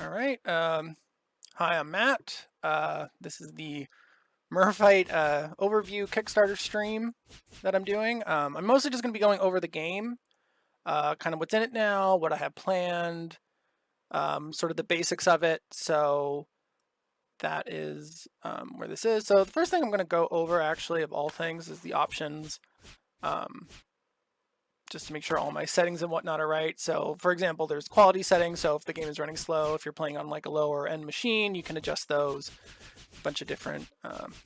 All right. Hi, I'm Matt. This is the MerFight overview Kickstarter stream that I'm doing. I'm mostly just going to be going over the game, kind of what's in it now, what I have planned, sort of the basics of it. So that is where this is. So the first thing I'm going to go over, actually, of all things, is the options. Just to make sure all my settings and whatnot are right. So for example, there's quality settings. So if the game is running slow, if you're playing on like a lower end machine, you can adjust those. A bunch of different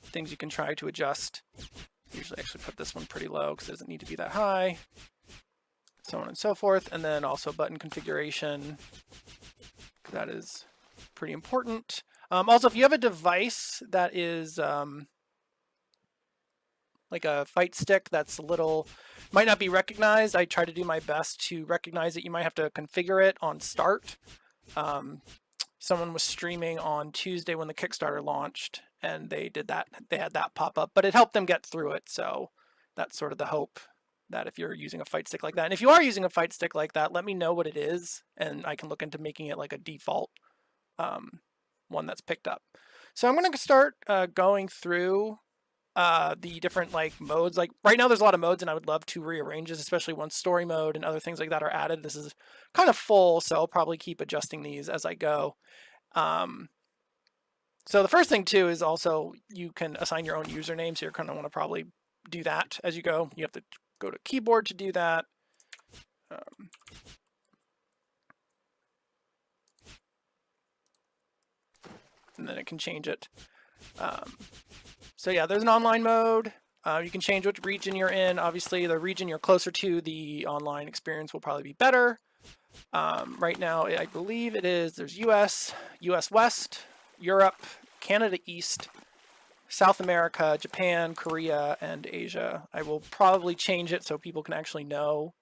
things you can try to adjust. Usually actually put this one pretty low because it doesn't need to be that high. So on and so forth. And then also button configuration. That is pretty important. Also, if you have a device that is like a fight stick that's a little, might not be recognized, I try to do my best to recognize it. You might have to configure it on start. Someone was streaming on Tuesday when the Kickstarter launched, and they did that. They had that pop up, but it helped them get through it. So that's sort of the hope, that if you're using a fight stick like that, and if you are using a fight stick like that, let me know what it is, and I can look into making it like a default one that's picked up. So I'm going to start going through the different like modes. Like right now there's a lot of modes, and I would love to rearrange this, especially once story mode and other things like that are added. This is kind of full, so I'll probably keep adjusting these as I go. So the first thing too is also you can assign your own username, so you're going to want to probably do that as you go. You have to go to keyboard to do that. And then it can change it. So yeah, there's an online mode. You can change which region you're in. Obviously, the region you're closer to, the online experience will probably be better. Right now, I believe it is, there's US, US West, Europe, Canada East, South America, Japan, Korea, and Asia. I will probably change it so people can actually know.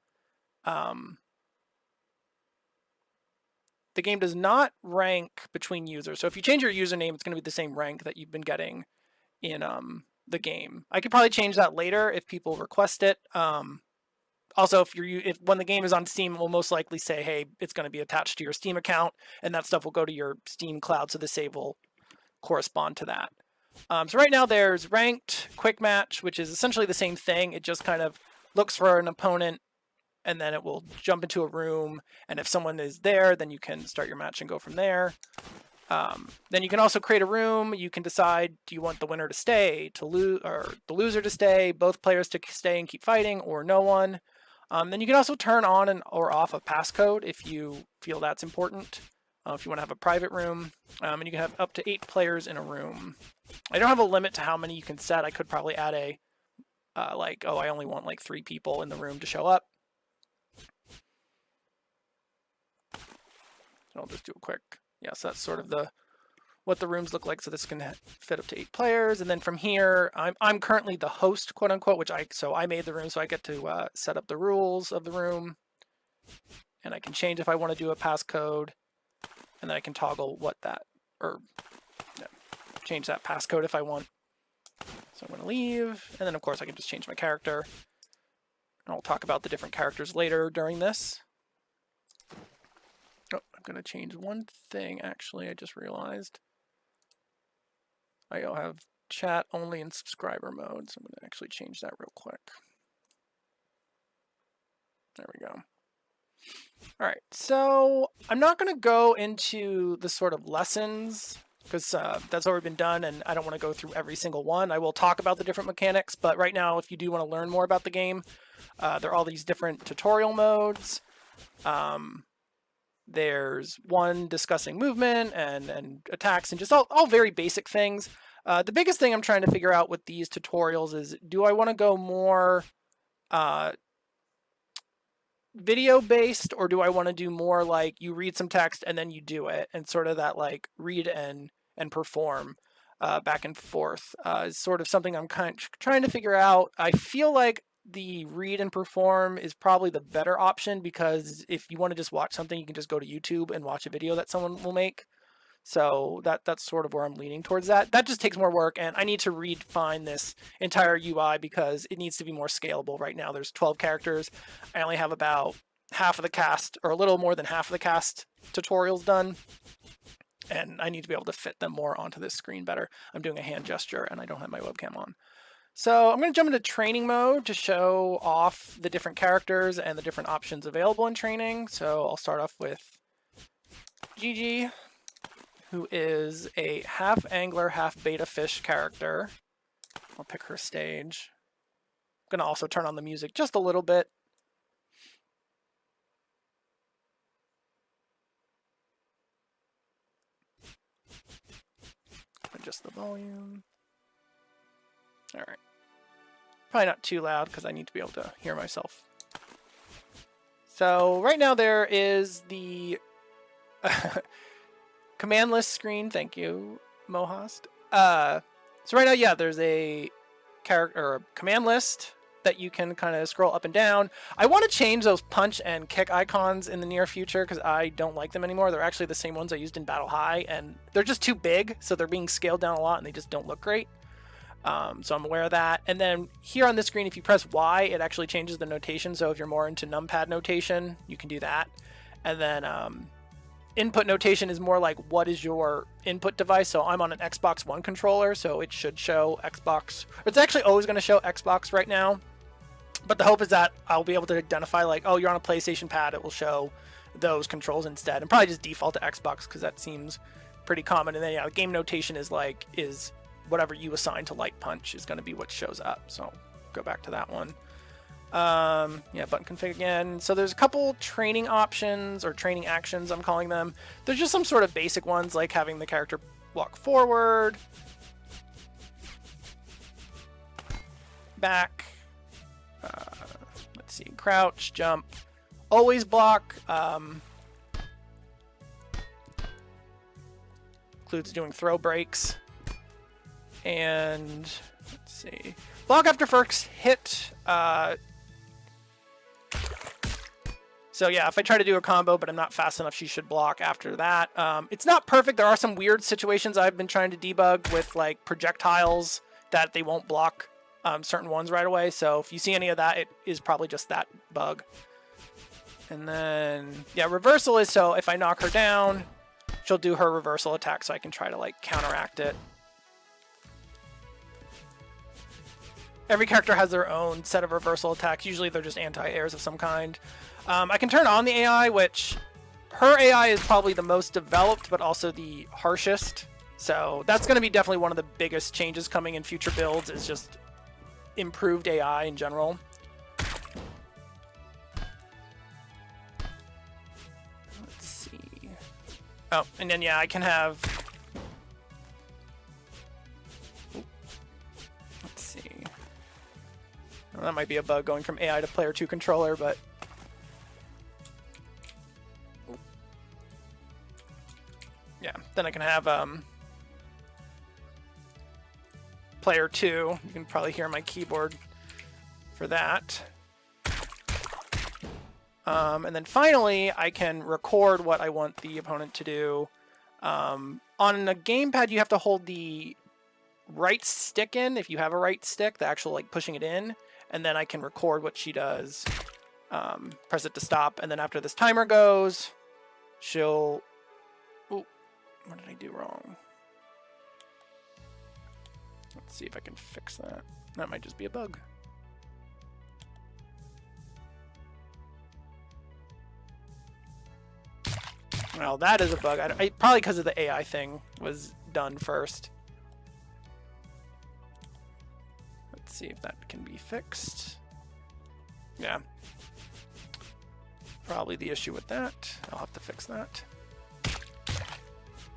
The game does not rank between users. So if you change your username, it's going to be the same rank that you've been getting in the game. I could probably change that later if people request it. Also, if when the game is on Steam, it will most likely say, hey, it's going to be attached to your Steam account, and that stuff will go to your Steam cloud, so the save will correspond to that. So right now there's ranked, quick match, which is essentially the same thing. It just kind of looks for an opponent, and then it will jump into a room, and if someone is there, then you can start your match and go from there. Then you can also create a room. You can decide, do you want the winner to stay, to lose, or the loser to stay, both players to stay and keep fighting, or no one. Then you can also turn on or off a passcode if you feel that's important. If you want to have a private room, and you can have up to 8 players in a room. I don't have a limit to how many you can set. I could probably add a like, oh, I only want like 3 people in the room to show up. So I'll just do a quick. Yeah, so that's sort of what the rooms look like. So this can fit up to 8 players, and then from here, I'm currently the host, quote unquote, which I made the room, so I get to set up the rules of the room, and I can change if I want to do a passcode, and then I can toggle change that passcode if I want. So I'm going to leave, and then of course I can just change my character, and I'll talk about the different characters later during this. Oh, I'm going to change one thing, actually, I just realized. I have chat only in subscriber mode, so I'm going to actually change that real quick. There we go. All right, so I'm not going to go into the sort of lessons, because that's already been done, and I don't want to go through every single one. I will talk about the different mechanics, but right now, if you do want to learn more about the game, there are all these different tutorial modes. There's one discussing movement and attacks and just all very basic things. The biggest thing I'm trying to figure out with these tutorials is, do I want to go more video-based, or do I want to do more like you read some text and then you do it, and sort of that like read and perform back and forth is sort of something I'm kind of trying to figure out. I feel like the read and perform is probably the better option, because if you want to just watch something, you can just go to YouTube and watch a video that someone will make. So that's sort of where I'm leaning towards that. That just takes more work, and I need to redefine this entire UI because it needs to be more scalable. Right now there's 12 characters. I only have about half of the cast, or a little more than half of the cast tutorials done. and I need to be able to fit them more onto this screen better. I'm doing a hand gesture and I don't have my webcam on. So I'm going to jump into training mode to show off the different characters and the different options available in training. So I'll start off with Gigi, who is a half angler, half beta fish character. I'll pick her stage. I'm going to also turn on the music just a little bit. Adjust the volume. All right. Probably not too loud because I need to be able to hear myself. So right now there is the command list screen. Thank you, Mohast. So right now, yeah, there's a character or a command list that you can kind of scroll up and down. I want to change those punch and kick icons in the near future because I don't like them anymore. They're actually the same ones I used in Battle High, and they're just too big, so they're being scaled down a lot and they just don't look great. So I'm aware of that. And then here on this screen, if you press Y, it actually changes the notation. So if you're more into numpad notation, you can do that. And then input notation is more like what is your input device. So I'm on an Xbox One controller, so it should show Xbox. It's actually always going to show Xbox right now. But the hope is that I'll be able to identify like, oh, you're on a PlayStation pad, it will show those controls instead. And probably just default to Xbox because that seems pretty common. And then yeah, game notation is whatever you assign to light punch is going to be what shows up. So go back to that one. Yeah, button config again. So there's a couple training options or training actions, I'm calling them. There's just some sort of basic ones like having the character walk forward, back, let's see, crouch, jump, always block, includes doing throw breaks, and let's see, block after first hit. So yeah, if I try to do a combo, but I'm not fast enough, she should block after that. It's not perfect. There are some weird situations I've been trying to debug with like projectiles that they won't block certain ones right away. So if you see any of that, it is probably just that bug. And then, yeah, reversal is so if I knock her down, she'll do her reversal attack so I can try to like counteract it. Every character has their own set of reversal attacks. Usually they're just anti-airs of some kind. I can turn on the AI, which her AI is probably the most developed, but also the harshest. So that's going to be definitely one of the biggest changes coming in future builds is just improved AI in general. Let's see. Oh, and then yeah, I can have... Let's see. Well, that might be a bug going from AI to player 2 controller, but... Yeah, then I can have player 2. You can probably hear my keyboard for that. And then finally, I can record what I want the opponent to do. On a gamepad, you have to hold the right stick in, if you have a right stick, the actual like pushing it in, and then I can record what she does. Press it to stop, and then after this timer goes, she'll... Ooh, what did I do wrong? Let's see if I can fix that. That might just be a bug. Well, that is a bug. Probably because of the AI thing was done first. Let's see if that can be fixed. Yeah. Probably the issue with that. I'll have to fix that.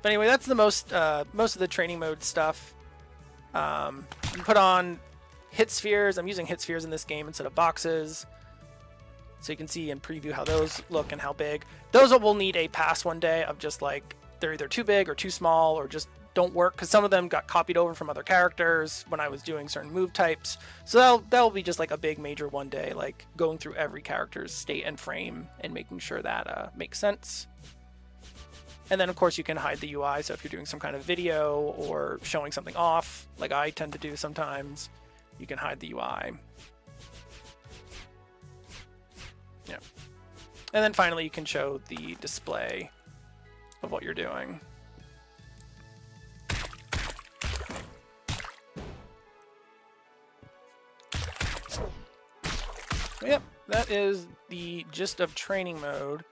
But anyway, that's the most of the training mode stuff. You can put on hit spheres. I'm using hit spheres in this game instead of boxes. So you can see and preview how those look and how big. Those will need a pass one day of just like, they're either too big or too small or just don't work. Because some of them got copied over from other characters when I was doing certain move types. So that'll be just like a big major one day, like going through every character's state and frame and making sure that makes sense. And then, of course, you can hide the UI. So if you're doing some kind of video or showing something off, like I tend to do sometimes, you can hide the UI. Yeah. And then finally, you can show the display of what you're doing. Yep, that is the gist of training mode.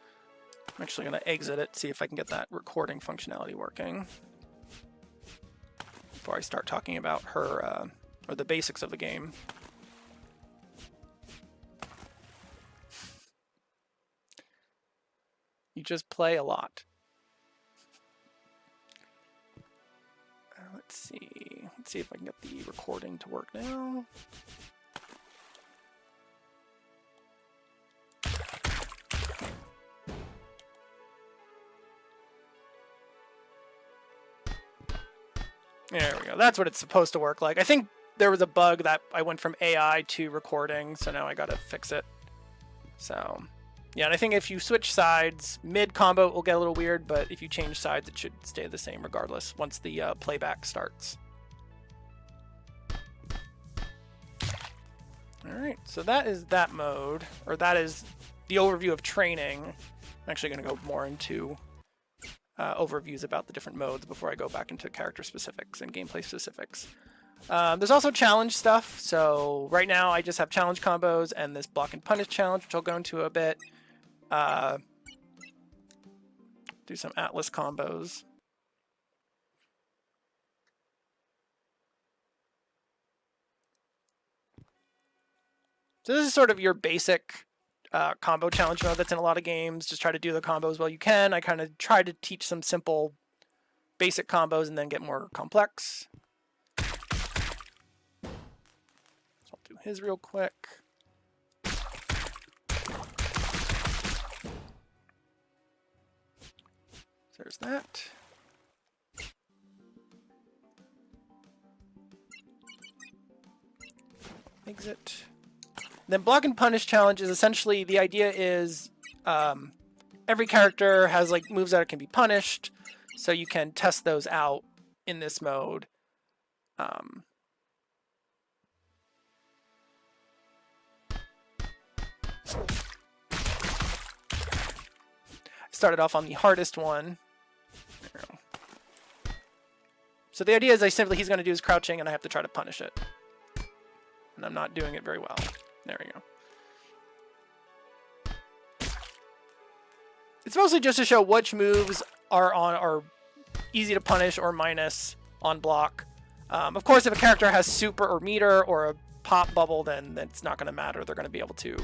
I'm actually going to exit it, see if I can get that recording functionality working before I start talking about her, or the basics of the game. You just play a lot. Let's see if I can get the recording to work now. There we go. That's what it's supposed to work like. I think there was a bug that I went from AI to recording, so now I gotta fix it. So, yeah, and I think if you switch sides, mid-combo it will get a little weird, but if you change sides, it should stay the same regardless once the playback starts. Alright, so that is that mode, or that is the overview of training. I'm actually going to go more into overviews about the different modes before I go back into character specifics and gameplay specifics. There's also challenge stuff, so right now I just have challenge combos and this block and punish challenge, which I'll go into a bit. Do some Atlas combos. So this is sort of your basic combo challenge mode that's in a lot of games. Just try to do the combos well you can. I kind of try to teach some simple basic combos and then get more complex. So I'll do his real quick. So there's that. Exit. Then block and punish challenge is essentially, the idea is every character has like moves that can be punished, so you can test those out in this mode. I started off on the hardest one. So the idea is he's going to do his crouching and I have to try to punish it. And I'm not doing it very well. There we go. It's mostly just to show which moves are easy to punish or minus on block. Of course, if a character has super or meter or a pop bubble, then it's not going to matter. They're going to be able to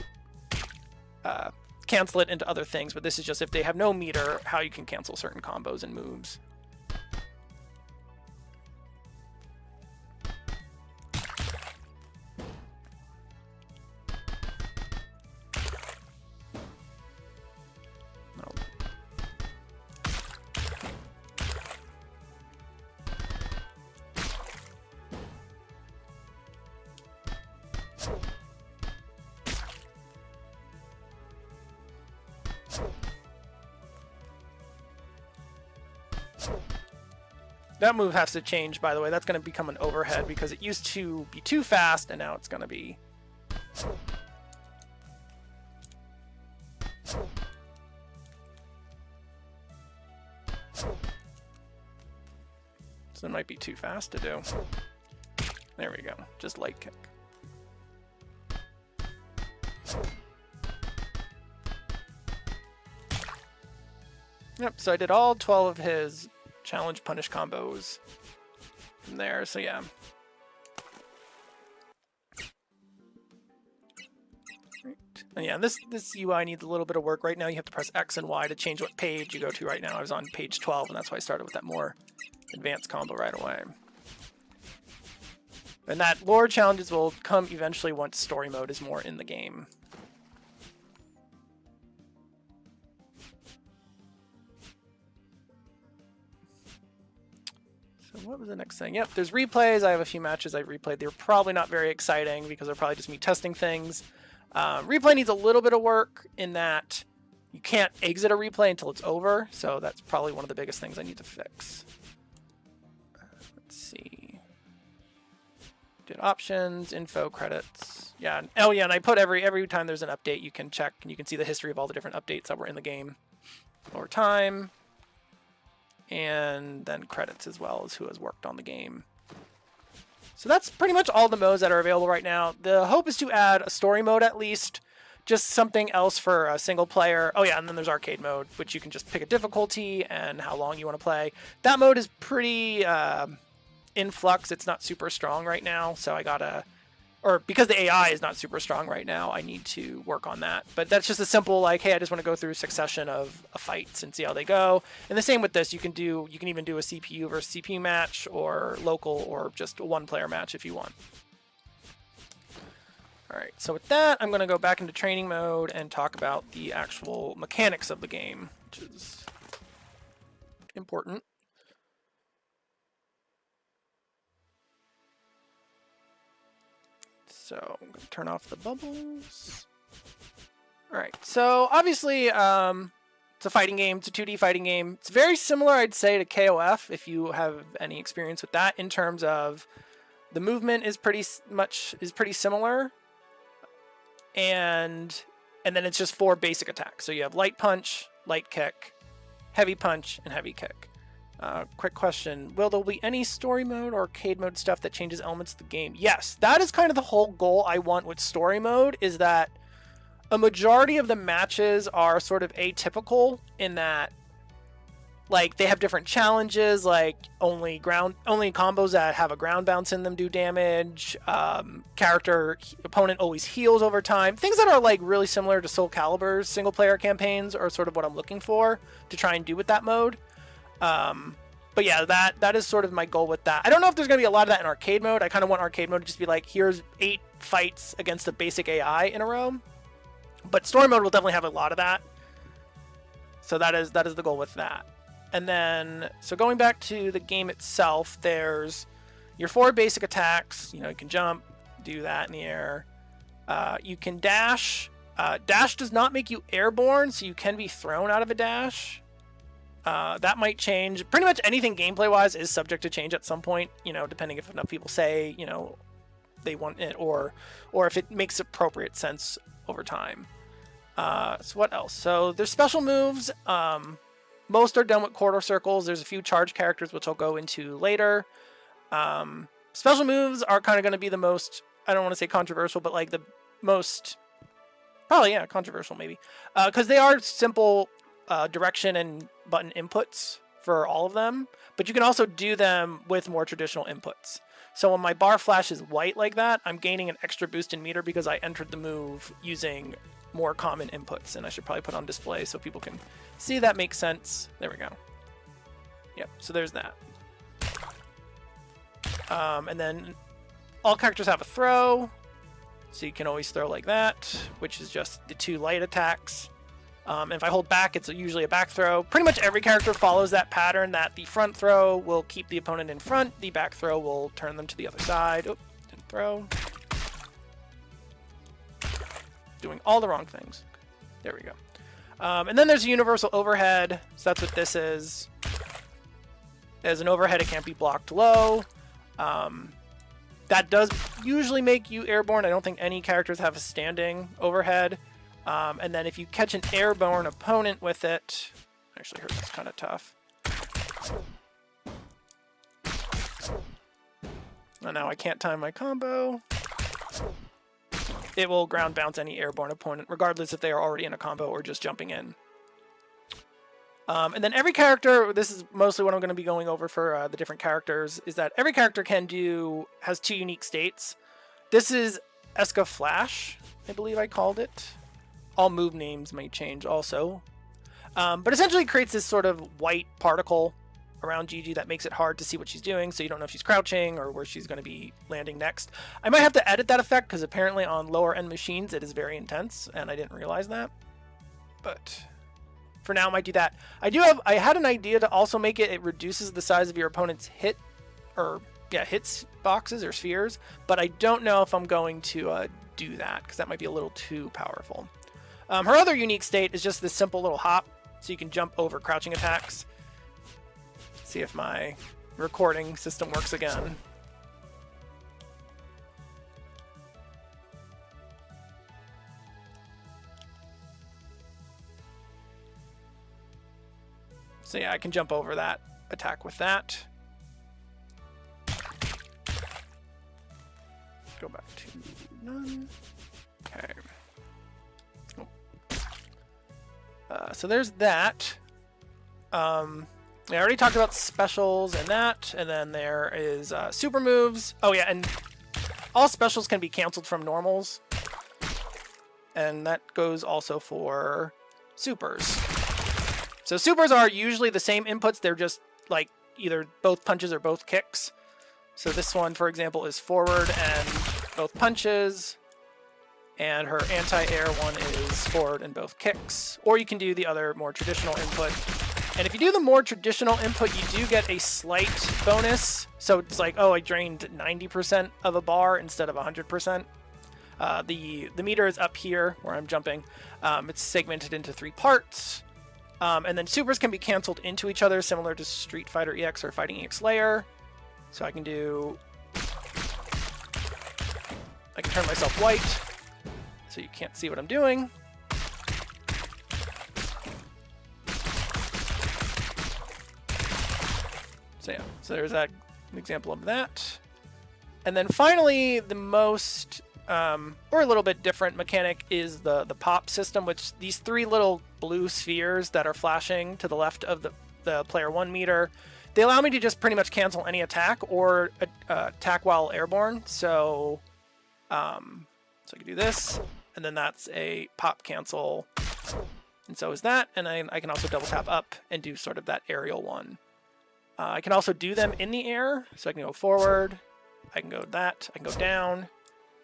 cancel it into other things. But this is just if they have no meter, how you can cancel certain combos and moves. That move has to change, by the way. That's going to become an overhead because it used to be too fast, and now it's going to be... So it might be too fast to do. There we go. Just light kick. Yep, so I did all 12 of his challenge punish combos from there, so yeah. Right. And yeah, this UI needs a little bit of work. Right now you have to press X and Y to change what page you go to right now. I was on page 12, and that's why I started with that more advanced combo right away. And that lore challenges will come eventually once story mode is more in the game. So what was the next thing? Yep, there's replays. I have a few matches I've replayed. They're probably not very exciting because they're probably just me testing things. Replay needs a little bit of work in that you can't exit a replay until it's over. So that's probably one of the biggest things I need to fix. Let's see. Did options, info, credits. Yeah. Oh yeah, and I put every time there's an update, you can check and you can see the history of all the different updates that were in the game over time. And then credits as well as who has worked on the game. So that's pretty much all the modes that are available right now. The hope is to add a story mode at least. just something else for a single player. Oh yeah, and then there's arcade mode, which you can just pick a difficulty and how long you want to play. That mode is pretty in flux. It's not super strong right now, so I gotta, or because the AI is not super strong right now, I need to work on that. But that's just a simple like, hey, I just want to go through a succession of fights and see how they go. And the same with this, you can even do a CPU versus CPU match, or local, or just a one-player match if you want. All right, so with that, I'm going to go back into training mode and talk about the actual mechanics of the game, which is important. So I'm going to turn off the bubbles. All right, so obviously it's a fighting game. It's a 2D fighting game. It's very similar, I'd say, to KOF, if you have any experience with that, in terms of the movement is pretty similar. And then it's just 4 basic attacks. So you have light punch, light kick, heavy punch, and heavy kick. Quick question. Will there be any story mode or arcade mode stuff that changes elements of the game? Yes, that is kind of the whole goal I want with story mode, is that a majority of the matches are sort of atypical in that, like, they have different challenges, like only combos that have a ground bounce in them do damage. Opponent always heals over time. Things that are like really similar to Soul Calibur's single player campaigns are sort of what I'm looking for to try and do with that mode. But yeah, that is sort of my goal with that. I don't know if there's gonna be a lot of that in arcade mode. I kind of want arcade mode to just be like, here's 8 fights against the basic AI in a row. But story mode will definitely have a lot of that. So that is the goal with that. And then, so going back to the game itself, there's your 4 basic attacks. You know, you can jump, do that in the air. You can dash. Dash does not make you airborne, so you can be thrown out of a dash. That might change. Pretty much anything gameplay-wise is subject to change at some point, you know, depending if enough people say, you know, they want it, or if it makes appropriate sense over time. So what else? So there's special moves. Most are done with quarter circles. There's a few charge characters, which I'll go into later. Special moves are kind of going to be the most, I don't want to say controversial, but like the most, probably, yeah, controversial maybe. Because they are simple direction and button inputs for all of them, but you can also do them with more traditional inputs. So when my bar flashes white like that, I'm gaining an extra boost in meter because I entered the move using more common inputs, and I should probably put on display so people can see that makes sense. There we go. Yep, so there's that. And then all characters have a throw, so you can always throw like that, which is just the 2 light attacks. And if I hold back, it's usually a back throw. Pretty much every character follows that pattern, that the front throw will keep the opponent in front, the back throw will turn them to the other side. Oh, didn't throw. Doing all the wrong things. There we go. And then there's a universal overhead. So that's what this is. As an overhead, it can't be blocked low. That does usually make you airborne. I don't think any characters have a standing overhead. And then if you catch an airborne opponent with it, actually heard it's kind of tough. Oh, now I can't time my combo. It will ground bounce any airborne opponent, regardless if they are already in a combo or just jumping in. And then every character, this is mostly what I'm going to be going over for the different characters, is that every character has 2 unique states. This is Eska Flash, I believe I called it. All move names may change also. But essentially it creates this sort of white particle around Gigi that makes it hard to see what she's doing, so you don't know if she's crouching or where she's going to be landing next. I might have to edit that effect because apparently on lower end machines it is very intense, and I didn't realize that. But for now, I might do that. I had an idea to also make it reduces the size of your opponent's hits boxes or spheres, but I don't know if I'm going to do that because that might be a little too powerful. Her other unique state is just this simple little hop, so you can jump over crouching attacks. See if my recording system works again. So yeah, I can jump over that attack with that. Go back to none. Okay. So there's that. I already talked about specials and that, and then there is super moves. Oh yeah, and all specials can be canceled from normals, and that goes also for supers. So supers are usually the same inputs, they're just like either both punches or both kicks. So this one, for example, is forward and both punches, and her anti-air one is forward and both kicks. Or you can do the other more traditional input. And if you do the more traditional input, you do get a slight bonus. So it's like, oh, I drained 90% of a bar instead of 100%. The meter is up here where I'm jumping. It's segmented into 3 parts. And then supers can be canceled into each other, similar to Street Fighter EX or Fighting EX Layer. So I can turn myself white, so you can't see what I'm doing. So yeah, so there's an example of that. And then finally, the most, or a little bit different mechanic is the pop system, which these 3 little blue spheres that are flashing to the left of the player 1 meter, they allow me to just pretty much cancel any attack or attack while airborne. So, so I can do this, and then that's a pop cancel, and so is that. And I can also double tap up and do sort of that aerial one. I can also do them in the air, so I can go forward, I can go that, I can go down,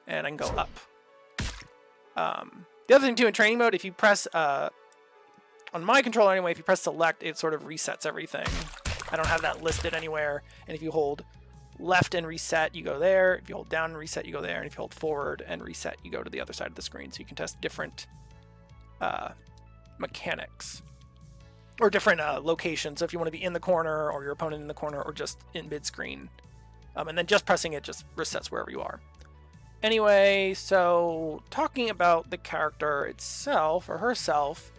and I can go up. The other thing too in training mode, if you press, on my controller anyway, if you press select, it sort of resets everything. I don't have that listed anywhere, and if you hold left and reset, you go there. If you hold down and reset, you go there. And if you hold forward and reset, you go to the other side of the screen. So you can test different mechanics or different locations. So if you want to be in the corner or your opponent in the corner or just in mid-screen. And then just pressing it just resets wherever you are. Anyway, so talking about the character itself or herself,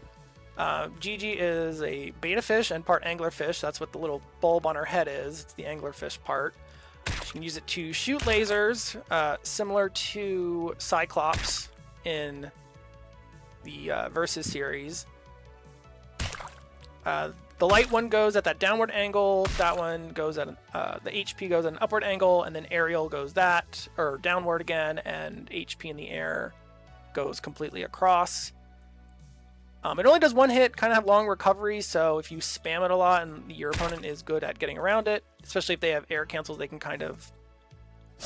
Gigi is a beta fish and part anglerfish. That's what the little bulb on her head is. It's the anglerfish part. She can use it to shoot lasers, similar to Cyclops in the Versus series. The light one goes at that downward angle. That one goes at the HP goes at an upward angle, and then aerial goes that or downward again, and HP in the air goes completely across. It only does 1 hit, kind of have long recovery, so if you spam it a lot and your opponent is good at getting around it, especially if they have air cancels, they can kind of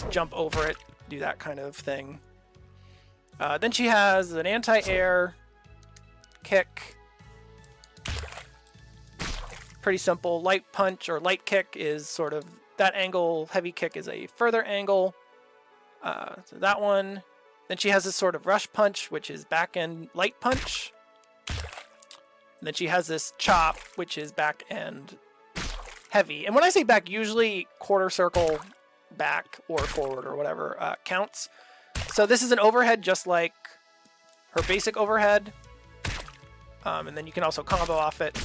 jump over it, do that kind of thing. Then she has an anti-air kick. Pretty simple. Light punch or light kick is sort of that angle. Heavy kick is a further angle. So that one. Then she has this sort of rush punch, which is back end light punch. And then she has this chop, which is back end heavy. And when I say back, usually quarter circle back or forward or whatever counts. So this is an overhead just like her basic overhead. And then you can also combo off it.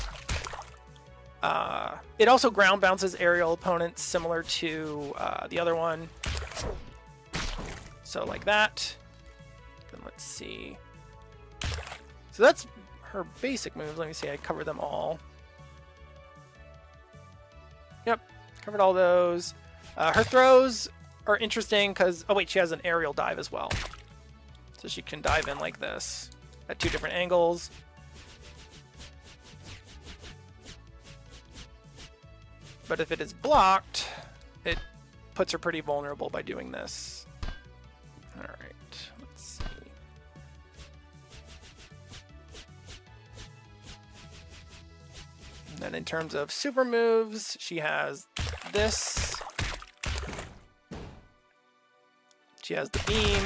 It also ground bounces aerial opponents similar to the other one. So like that. Then let's see. So that's her basic moves. Let me see, I covered them all. Yep, covered all those. Her throws are interesting because, oh wait, she has an aerial dive as well. So she can dive in like this at 2 different angles. But if it is blocked, it puts her pretty vulnerable by doing this. All right, let's see. And then in terms of super moves, she has this. She has the beam,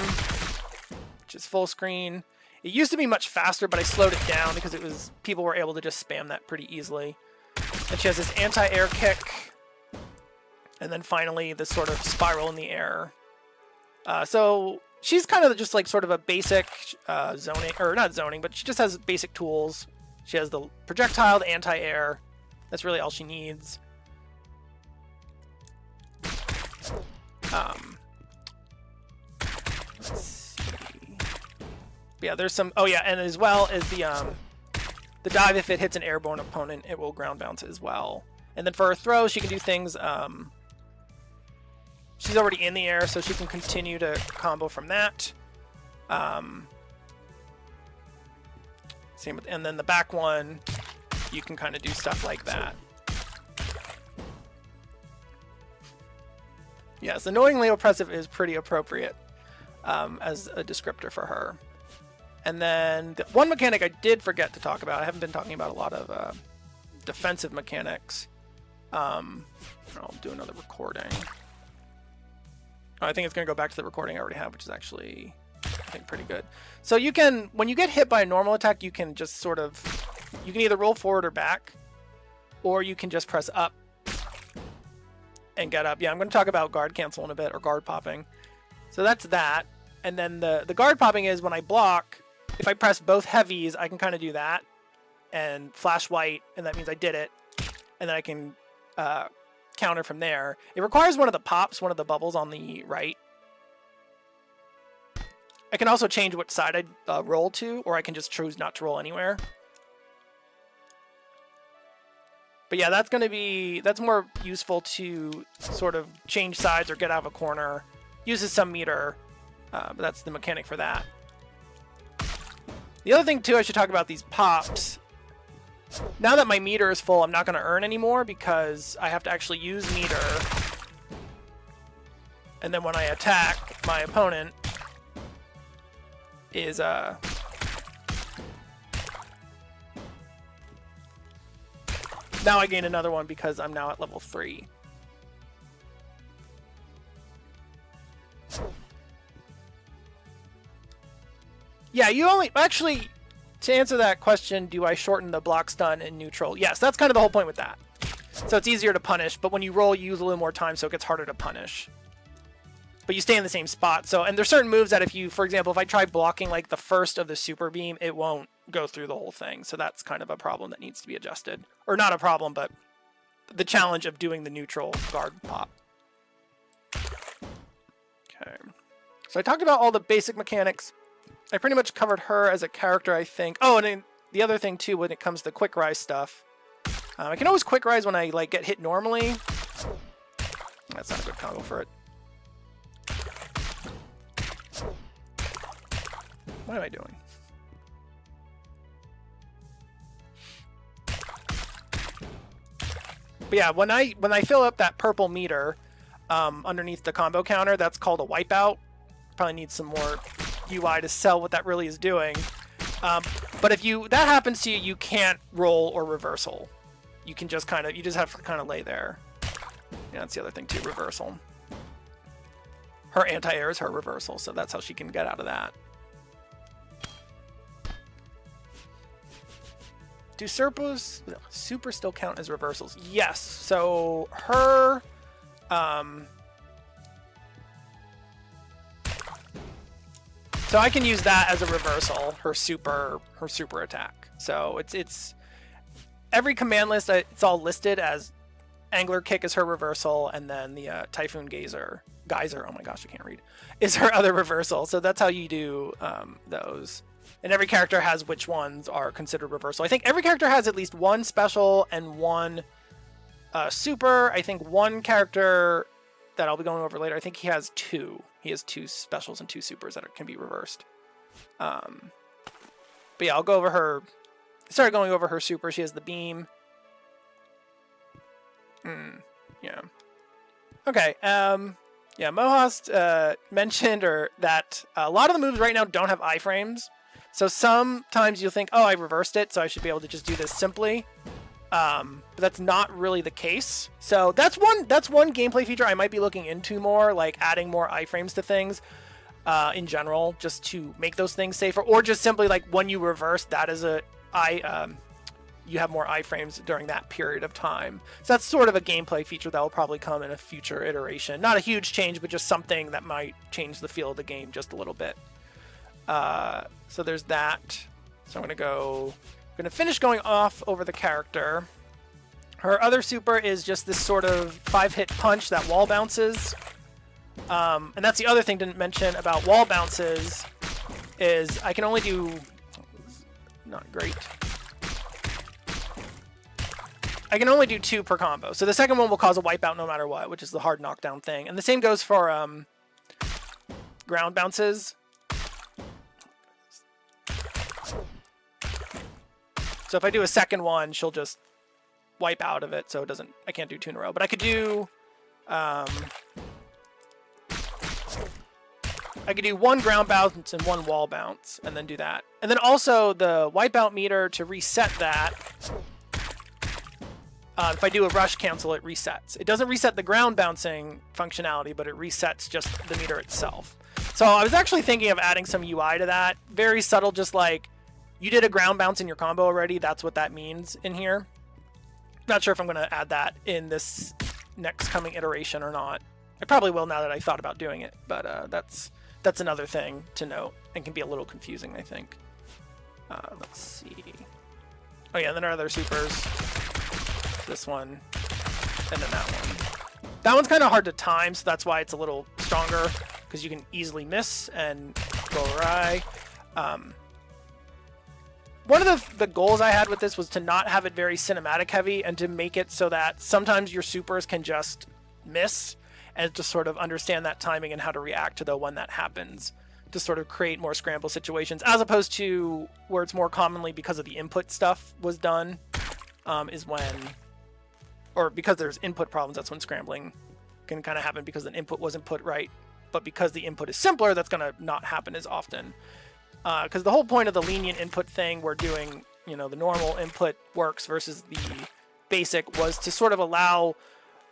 which is full screen. It used to be much faster, but I slowed it down because people were able to just spam that pretty easily. And she has this anti-air kick. And then finally, this sort of spiral in the air. So she's kind of just like sort of a basic zoning, or not zoning, but she just has basic tools. She has the projectile, the anti-air. That's really all she needs. Let's see. Yeah, there's some. Oh yeah, and as well as the The dive, if it hits an airborne opponent, it will ground bounce as well. And then for her throw, she can do things. She's already in the air, so she can continue to combo from that. Same with, and then the back one, you can kind of do stuff like that. Yes, annoyingly oppressive is pretty appropriate as a descriptor for her. And then the one mechanic I did forget to talk about, I haven't been talking about a lot of defensive mechanics. I'll do another recording. I think it's going to go back to the recording I already have, which is actually, I think, pretty good. So you can, when you get hit by a normal attack, you can just sort of, you can either roll forward or back, or you can just press up and get up. Yeah, I'm going to talk about guard cancel in a bit, or guard popping. So that's that. And then the guard popping is when I block, if I press both heavies, I can kind of do that and flash white, and that means I did it. And then I can counter from there. It requires one of the pops, one of the bubbles on the right. I can also change what side I roll to, or I can just choose not to roll anywhere. But yeah, that's going to be, that's more useful to sort of change sides or get out of a corner. Uses some meter, but that's the mechanic for that. The other thing too, I should talk about these pops. Now that my meter is full, I'm not going to earn anymore because I have to actually use meter. And then when I attack, my opponent is now I gain another one because I'm now at level 3. Yeah, you only actually, to answer that question, do I shorten the block stun and neutral? Yes, that's kind of the whole point with that. So it's easier to punish, but when you roll, you use a little more time, so it gets harder to punish. But you stay in the same spot. So, and there's certain moves that if you, for example, if I try blocking like the first of the super beam, it won't go through the whole thing. So that's kind of a problem that needs to be adjusted. Or not a problem, but the challenge of doing the neutral guard pop. Okay. So I talked about all the basic mechanics. I pretty much covered her as a character, I think. Oh, and then the other thing too, when it comes to quick rise stuff, I can always quick rise when I like get hit normally. That's not a good combo for it. What am I doing? But yeah, when I fill up that purple meter underneath the combo counter, that's called a wipeout. Probably need some more UI to sell what that really is doing. But if that happens to you, you can't roll or reversal. You can just you just have to kind of lay there. Yeah, that's the other thing too, reversal. Her anti-air is her reversal, so that's how she can get out of that. Do super still count as reversals? Yes. So her so I can use that as a reversal, her super attack. So it's every command list, it's all listed as Angler Kick is her reversal, and then the Typhoon Geyser, oh my gosh, I can't read, is her other reversal. So that's how you do those. And every character has which ones are considered reversal. I think every character has at least one special and one super. I think one character that I'll be going over later, I think he has 2. He has 2 specials and 2 supers that can be reversed. But yeah, I'll go over her. I started going over her super. She has the beam. Yeah. Okay. Yeah, Mohast mentioned that a lot of the moves right now don't have iframes. So sometimes you'll think, oh, I reversed it, so I should be able to just do this simply. But that's not really the case. So that's one gameplay feature I might be looking into more, like adding more iframes to things in general, just to make those things safer, or just simply like when you reverse, that is you have more iframes during that period of time. So that's sort of a gameplay feature that will probably come in a future iteration. Not a huge change, but just something that might change the feel of the game just a little bit. So there's that. So I'm gonna finish going off over the character. Her other super is just this sort of 5-hit punch that wall bounces. And that's the other thing I didn't mention about wall bounces is I can only do, not great. I can only do 2 per combo. So the second one will cause a wipeout no matter what, which is the hard knockdown thing. And the same goes for ground bounces. So if I do a second one, she'll just wipe out of it. So it doesn't, I can't do 2 in a row. But I could do, I could do 1 ground bounce and 1 wall bounce, and then do that. And then also the wipeout meter to reset that. If I do a rush cancel, it resets. It doesn't reset the ground bouncing functionality, but it resets just the meter itself. So I was actually thinking of adding some UI to that. Very subtle, just like you did a ground bounce in your combo already. That's what that means in here. Not sure if I'm going to add that in this next coming iteration or not. I probably will now that I thought about doing it, but that's another thing to note and can be a little confusing, I think. Let's see. Oh yeah, then our other supers. This one, and then that one. That one's kind of hard to time, so that's why it's a little stronger, because you can easily miss and go awry. One of the goals I had with this was to not have it very cinematic heavy and to make it so that sometimes your supers can just miss, and to sort of understand that timing and how to react to the when that happens, to sort of create more scramble situations, as opposed to where it's more commonly because of the input stuff was done, is when, or because there's input problems, that's when scrambling can kind of happen because an input wasn't put right. But because the input is simpler, that's going to not happen as often. Because the whole point of the lenient input thing, we're doing, you know, the normal input works versus the basic, was to sort of allow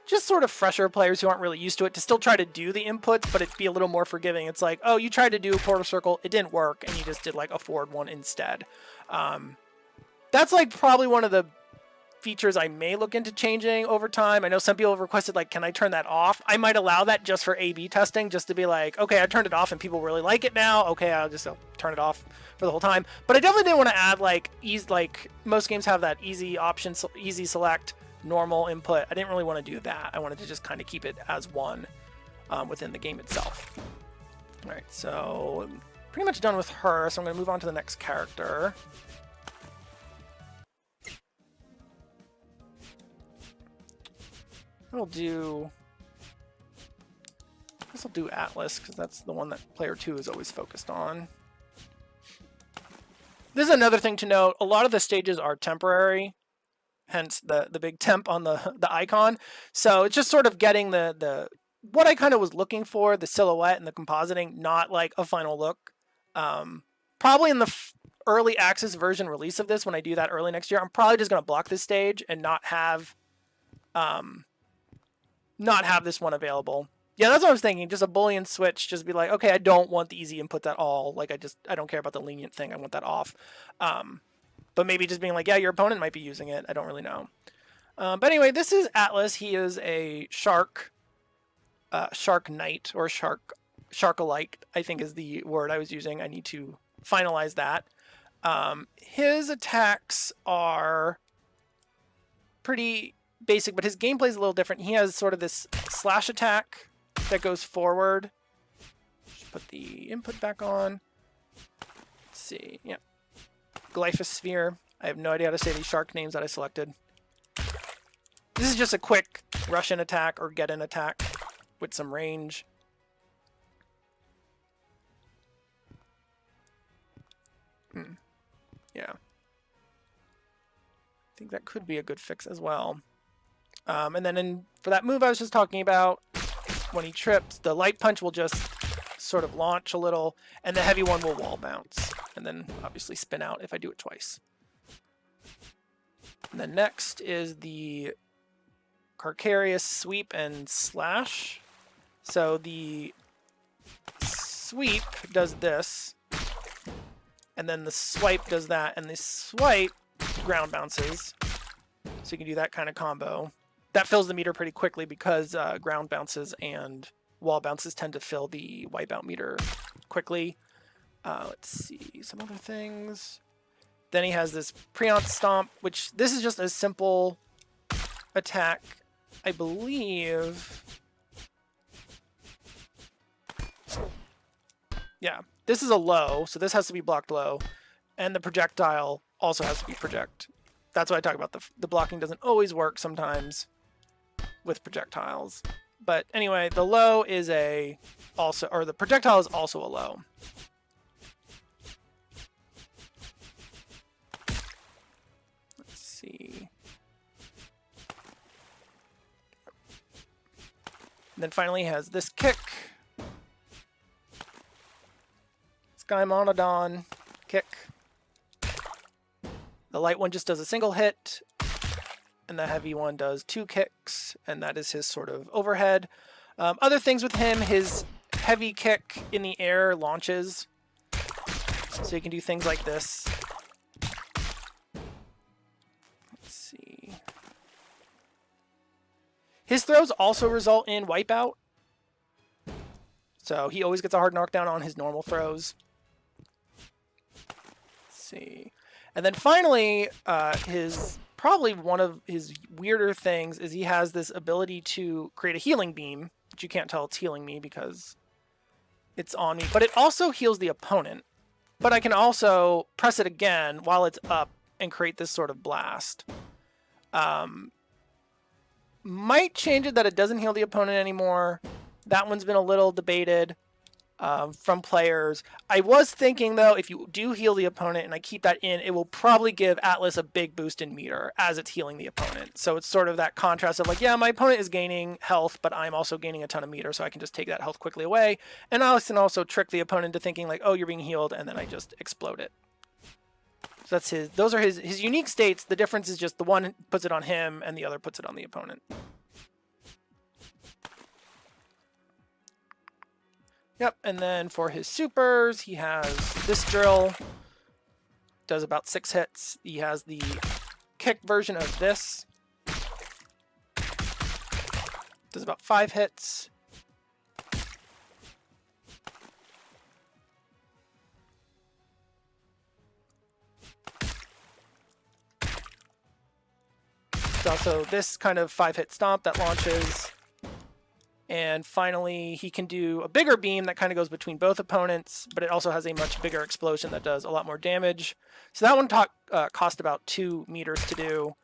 just sort of fresher players who aren't really used to it to still try to do the inputs, but it'd be a little more forgiving. It's like, oh, you tried to do a quarter circle, it didn't work, and you just did like a forward one instead. That's like probably one of the features I may look into changing over time. I know some people have requested, like, can I turn that off? I might allow that just for A/B testing, just to be like, okay, I turned it off and people really like it now. Okay, I'll turn it off for the whole time. But I definitely didn't want to add like most games have that easy option, easy select, normal input. I didn't really want to do that. I wanted to just kind of keep it as one within the game itself. All right, so I'm pretty much done with her. So I'm going to move on to the next character. I guess I'll do Atlas, because that's the one that player 2 is always focused on. This is another thing to note. A lot of the stages are temporary, hence the big temp on the icon. So it's just sort of getting the what I kind of was looking for, the silhouette and the compositing, not like a final look. Probably in the early access version release of this, when I do that early next year, I'm probably just going to block this stage and not have this one available. Yeah, that's what I was thinking. Just a Boolean switch. Just be like, okay, I don't want the easy input at all. Like, I don't care about the lenient thing. I want that off. But maybe just being like, yeah, your opponent might be using it. I don't really know. But anyway, this is Atlas. He is a shark knight, or shark-alike, I think is the word I was using. I need to finalize that. His attacks are pretty basic, but his gameplay is a little different. He has sort of this slash attack that goes forward. Just put the input back on. Let's see. Yeah. Glyphosphere. I have no idea how to say these shark names that I selected. This is just a quick rush-in attack or get-in attack with some range. Yeah. I think that could be a good fix as well. And then for that move I was just talking about, when he trips, the light punch will just sort of launch a little, and the heavy one will wall bounce, and then obviously spin out if I do it twice. And then next is the Carcarious sweep and slash. So the sweep does this, and then the swipe does that, and the swipe ground bounces. So you can do that kind of combo. That fills the meter pretty quickly because ground bounces and wall bounces tend to fill the wipeout meter quickly. Let's see, some other things. Then he has this Preont Stomp, which this is just a simple attack, I believe. Yeah, this is a low, so this has to be blocked low. And the projectile also has to be that's what I talk about. The blocking doesn't always work sometimes with projectiles. But anyway, the low is the projectile is also a low. Let's see. And then finally he has this kick. Sky Monodon kick. The light one just does a single hit, and the heavy one does 2 kicks, and that is his sort of overhead. Other things with him, his heavy kick in the air launches, so you can do things like this. Let's see. His throws also result in wipeout, so he always gets a hard knockdown on his normal throws. Let's see. And then finally, probably one of his weirder things is he has this ability to create a healing beam, which you can't tell it's healing me because it's on me, but it also heals the opponent. But I can also press it again while it's up and create this sort of blast. Might change it that it doesn't heal the opponent anymore. That one's been a little debated from players. I was thinking, though, if you do heal the opponent and I keep that in, it will probably give Atlas a big boost in meter as it's healing the opponent. So it's sort of that contrast of like, yeah, my opponent is gaining health, but I'm also gaining a ton of meter, so I can just take that health quickly away. And I can also trick the opponent into thinking like, oh, you're being healed, and then I just explode it. So that's those are his unique states. The difference is just the one puts it on him and the other puts it on the opponent. Yep, and then for his supers, he has this drill, does about 6 hits. He has the kick version of this, does about 5 hits. There's also this kind of 5-hit stomp that launches. And finally, he can do a bigger beam that kind of goes between both opponents, but it also has a much bigger explosion that does a lot more damage. So that one cost about 2 meters to do.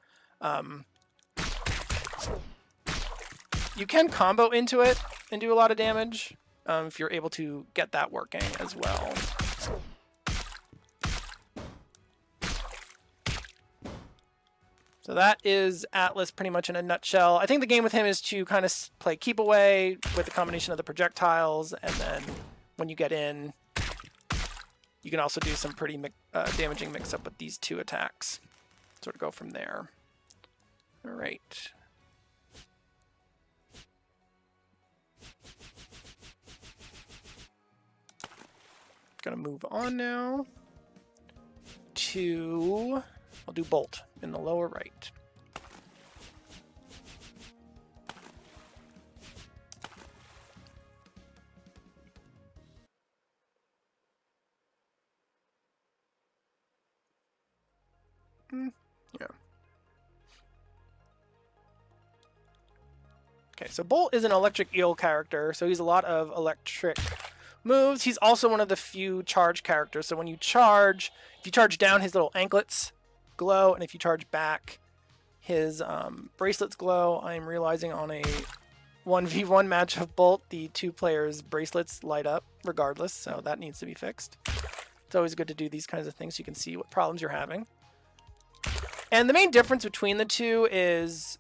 You can combo into it and do a lot of damage if you're able to get that working as well. So that is Atlas pretty much in a nutshell. I think the game with him is to kind of play keep away with the combination of the projectiles, and then when you get in, you can also do some pretty damaging mix-up with these 2 attacks. Sort of go from there. All right. Gonna move on now to... I'll do Bolt in the lower right. Yeah. Okay, so Bolt is an electric eel character, so he's a lot of electric moves. He's also one of the few charge characters, so when you charge, if you charge down, his little anklets glow, and if you charge back, his bracelets glow. I'm realizing on a 1v1 match of Bolt, the 2 players' bracelets light up regardless, so that needs to be fixed. It's always good to do these kinds of things so you can see what problems you're having. And the main difference between the 2 is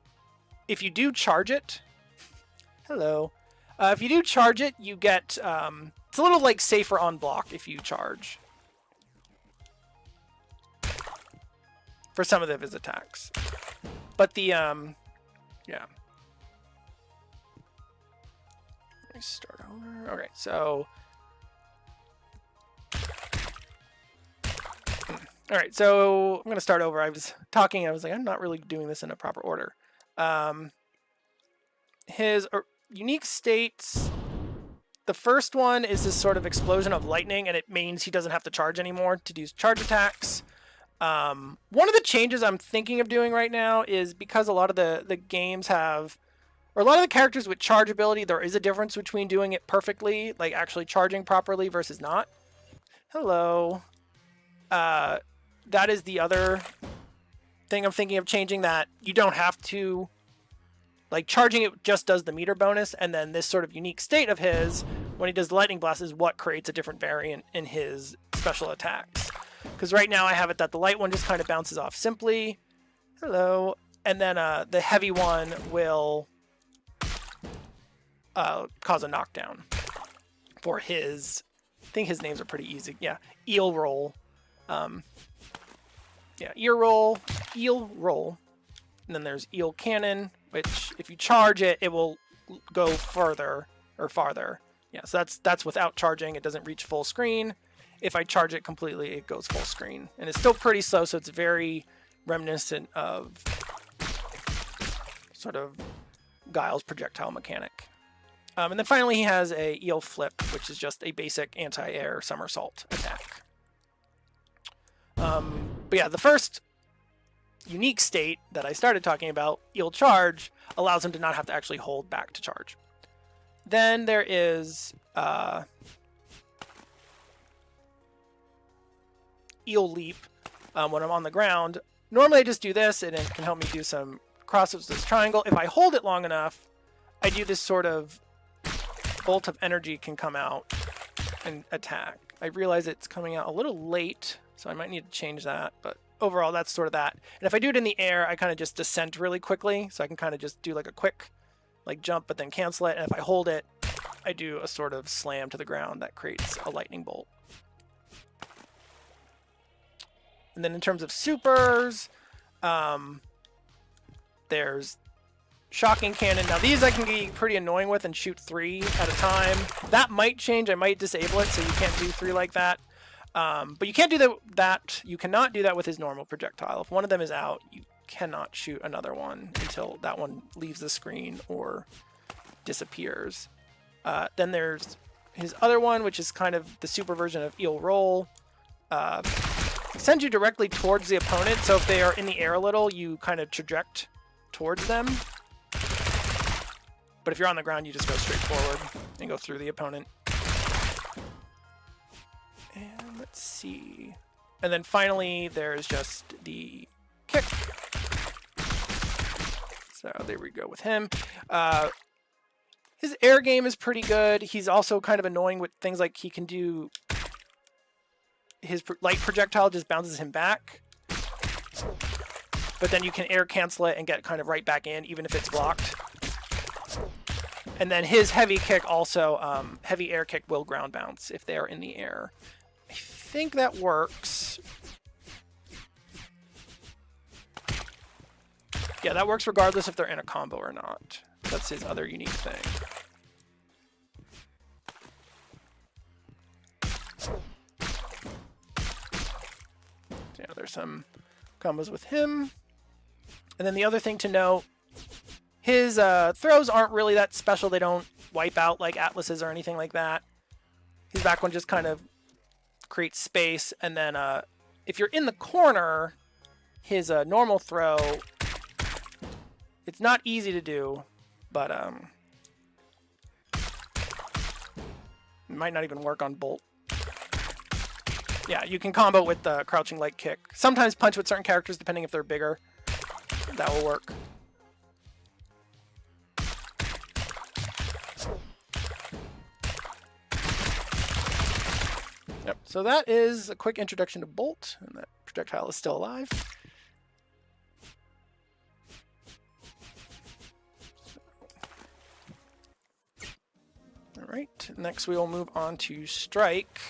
if you do charge it, hello, if you do charge it, you get, it's a little like safer on block if you charge. For some of his attacks. But the, yeah. Let me start over. Okay, so... Alright, so I'm going to start over. I was talking, I was like, I'm not really doing this in a proper order. His unique states... The first one is this sort of explosion of lightning, and it means he doesn't have to charge anymore to do charge attacks. One of the changes I'm thinking of doing right now is because a lot of the games have, or a lot of the characters with charge ability, there is a difference between doing it perfectly, like actually charging properly versus not. Hello. That is the other thing I'm thinking of changing that you don't have to, like, charging it just does the meter bonus, and then this sort of unique state of his, when he does the lightning blast, is what creates a different variant in his special attacks. Because right now I have it that the light one just kind of bounces off simply. Hello. And then the heavy one will cause a knockdown for his, I think his names are pretty easy. Yeah, eel roll. Yeah, eel roll. And then there's eel cannon, which if you charge it, it will go further or farther. Yeah, so that's without charging. It doesn't reach full screen. If I charge it completely, it goes full screen. And it's still pretty slow, so it's very reminiscent of sort of Guile's projectile mechanic. And then finally he has a eel flip, which is just a basic anti-air somersault attack. But yeah, the first unique state that I started talking about, eel charge, allows him to not have to actually hold back to charge. Then there is eel leap when I'm on the ground. Normally I just do this and it can help me do some crosses with this triangle. If I hold it long enough, I do this sort of bolt of energy can come out and attack. I realize it's coming out a little late, so I might need to change that, but overall that's sort of that. And if I do it in the air, I kind of just descent really quickly, so I can kind of just do like a quick jump but then cancel it, and if I hold it, I do a sort of slam to the ground that creates a lightning bolt. And then in terms of supers, there's shocking cannon. Now these I can be pretty annoying with and shoot 3 at a time. That might change. I might disable it so you can't do 3 like that. But you can't do that. You cannot do that with his normal projectile. If one of them is out, you cannot shoot another one until that one leaves the screen or disappears. Then there's his other one, which is kind of the super version of eel roll. Sends you directly towards the opponent, so if they are in the air a little, you kind of traject towards them. But if you're on the ground, you just go straight forward and go through the opponent. And let's see. And then finally, there's just the kick. So there we go with him. His air game is pretty good. He's also kind of annoying with things like he can do... His light projectile just bounces him back. But then you can air cancel it and get kind of right back in, even if it's blocked. And then his heavy kick also, heavy air kick will ground bounce if they are in the air. I think that works. Yeah, that works regardless if they're in a combo or not. That's his other unique thing. So yeah, there's some combos with him. And then the other thing to note, his throws aren't really that special. They don't wipe out like Atlas's or anything like that. His back one just kind of creates space. And then if you're in the corner, his normal throw, it's not easy to do, but it might not even work on Bolt. Yeah, you can combo with the crouching light kick. Sometimes punch with certain characters depending if they're bigger. That will work. Yep, so that is a quick introduction to Bolt, and that projectile is still alive. Alright, next we will move on to Strike,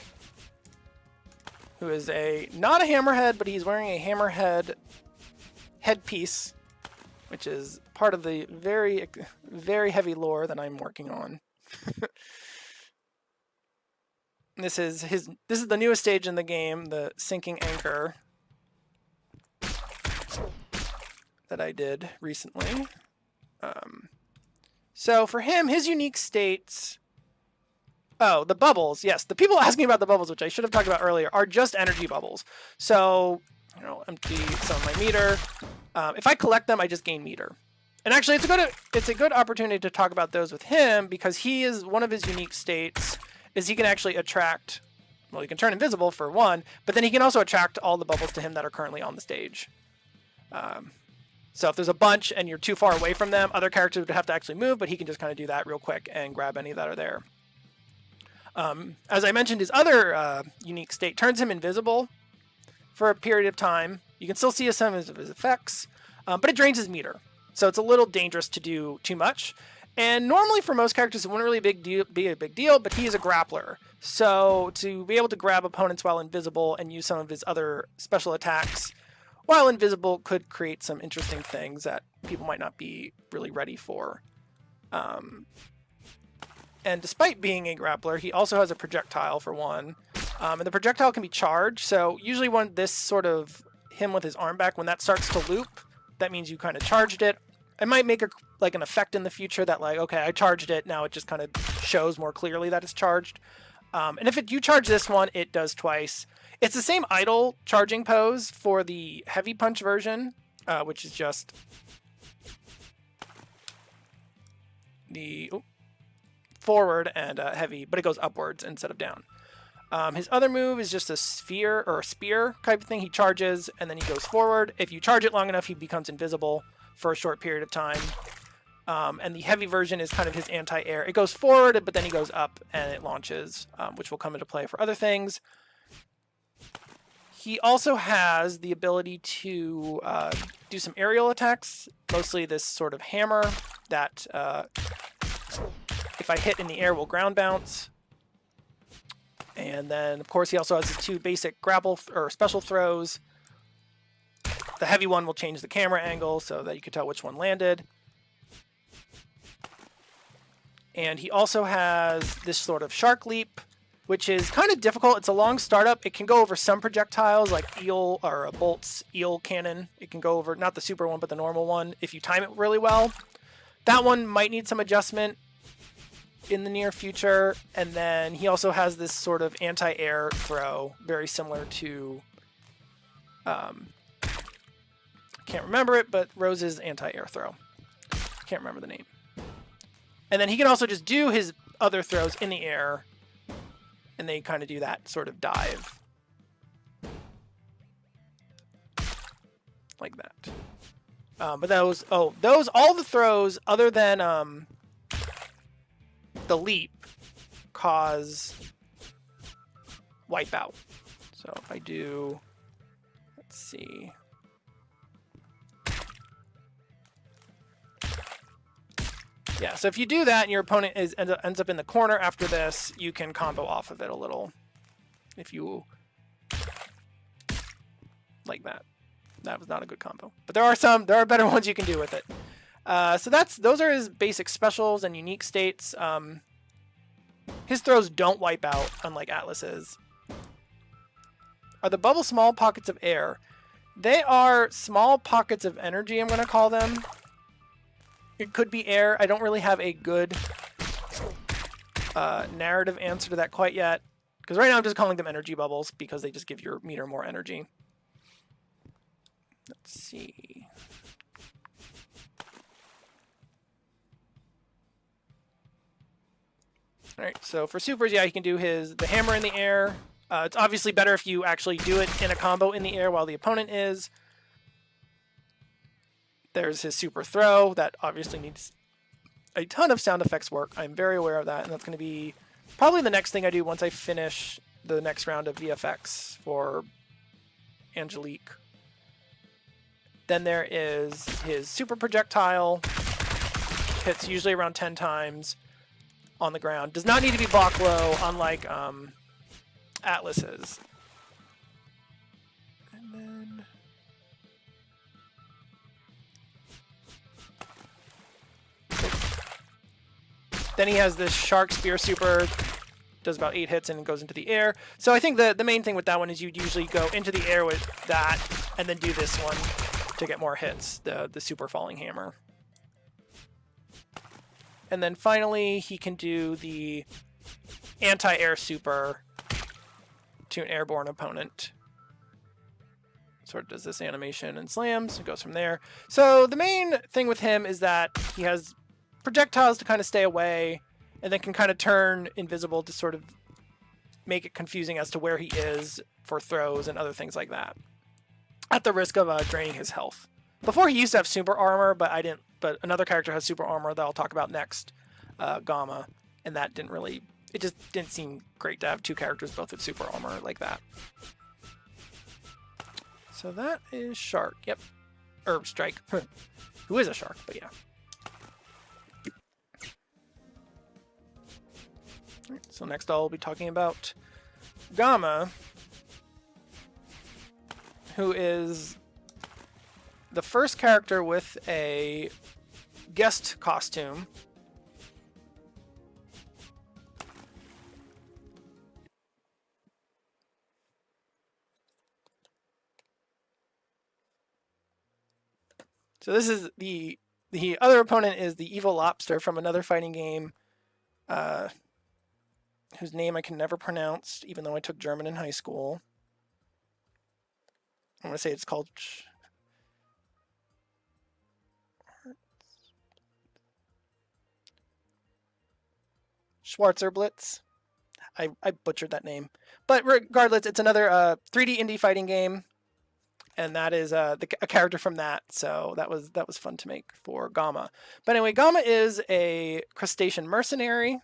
who is not a hammerhead, but he's wearing a hammerhead headpiece, which is part of the very, very heavy lore that I'm working on. This is the newest stage in the game, the sinking anchor that I did recently. So for him, his unique states. Oh, the bubbles. Yes, the people asking about the bubbles, which I should have talked about earlier, are just energy bubbles. So, empty some of my meter. If I collect them, I just gain meter. And actually, it's a good opportunity to talk about those with him, because he is one of his unique states is he can actually attract. Well, he can turn invisible for one, but then he can also attract all the bubbles to him that are currently on the stage. So if there's a bunch and you're too far away from them, other characters would have to actually move, but he can just kind of do that real quick and grab any that are there. As I mentioned, his other unique state turns him invisible for a period of time. You can still see some of his effects, but it drains his meter. So it's a little dangerous to do too much. And normally for most characters, it wouldn't really be a big deal, but he is a grappler. So to be able to grab opponents while invisible and use some of his other special attacks while invisible could create some interesting things that people might not be really ready for. And despite being a grappler, he also has a projectile for one. And the projectile can be charged. So usually when this sort of him with his arm back, when that starts to loop, that means you kind of charged it. It might make like an effect in the future that like, okay, I charged it. Now it just kind of shows more clearly that it's charged. And if you charge this one, it does twice. It's the same idle charging pose for the heavy punch version, which is just the forward and heavy, but it goes upwards instead of down. His other move is just a sphere or a spear type of thing. He charges and then he goes forward. If you charge it long enough, he becomes invisible for a short period of time. And the heavy version is kind of his anti-air. It goes forward, but then he goes up and it launches, which will come into play for other things. He also has the ability to do some aerial attacks, mostly this sort of hammer that if I hit in the air will ground bounce. And then, of course, he also has his two basic grapple or special throws. The heavy one will change the camera angle so that you can tell which one landed. And he also has this sort of shark leap, which is kind of difficult. It's a long startup. It can go over some projectiles like eel or a bolt's eel cannon. It can go over, not the super one, but the normal one if you time it really well. That one might need some adjustment in the near future. And then he also has this sort of anti-air throw, very similar to, can't remember it, but Rose's anti-air throw. Can't remember the name. And then he can also just do his other throws in the air, and they kind of do that sort of dive. Like that. But all the throws other than the leap cause wipeout. So if I do, let's see. Yeah, so if you do that and your opponent ends up in the corner after this, you can combo off of it a little. If you like that. That was not a good combo. But there are better ones you can do with it. So those are his basic specials and unique states. His throws don't wipe out, unlike Atlas's. Are the bubble small pockets of air? They are small pockets of energy, I'm going to call them. It could be air. I don't really have a good narrative answer to that quite yet. Because right now I'm just calling them energy bubbles because they just give your meter more energy. Let's see. Alright, so for supers, yeah, you can do the hammer in the air. It's obviously better if you actually do it in a combo in the air while the opponent is. There's his super throw. That obviously needs a ton of sound effects work. I'm very aware of that, and that's going to be probably the next thing I do once I finish the next round of VFX for Angelique. Then there is his super projectile. Hits usually around 10 times on the ground. Does not need to be block low, unlike Atlas's. And then he has this Shark Spear Super, does about 8 hits and goes into the air. So I think the main thing with that one is you'd usually go into the air with that and then do this one to get more hits, the Super Falling Hammer. And then finally, he can do the anti-air super to an airborne opponent. Sort of does this animation and slams. It goes from there. So the main thing with him is that he has projectiles to kind of stay away, and then can kind of turn invisible to sort of make it confusing as to where he is for throws and other things like that, at the risk of draining his health. Before he used to have super armor, but I didn't. But another character has super armor that I'll talk about next, Gamma, and that didn't really. It just didn't seem great to have two characters both with super armor like that. So that is Shark. Yep, or Strike, who is a shark, but yeah. So next I'll be talking about Gamma, who is the first character with a guest costume. So this is the other opponent is the evil lobster from another fighting game, whose name I can never pronounce, even though I took German in high school. I'm going to say it's called Schwarzerblitz. I butchered that name. But regardless, it's another 3D indie fighting game. And that is a character from that. So that was fun to make for Gamma. But anyway, Gamma is a crustacean mercenary,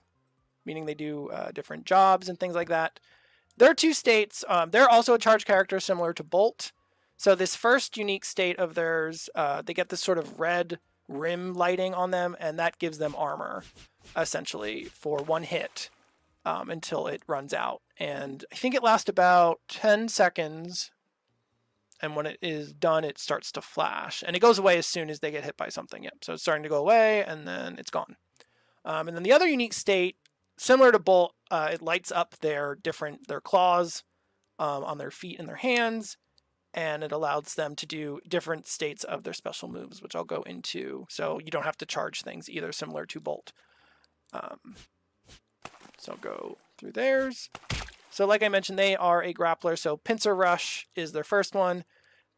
meaning they do different jobs and things like that. There are two states. They're also a charge character similar to Bolt. So this first unique state of theirs, they get this sort of red rim lighting on them, and that gives them armor, essentially, for one hit until it runs out. And I think it lasts about 10 seconds. And when it is done, it starts to flash. And it goes away as soon as they get hit by something. Yep. So it's starting to go away, and then it's gone. And then the other unique state, similar to Bolt, it lights up their claws on their feet and their hands. And it allows them to do different states of their special moves, which I'll go into. So you don't have to charge things either, similar to Bolt. So I'll go through theirs. So like I mentioned, they are a grappler. So Pincer Rush is their first one.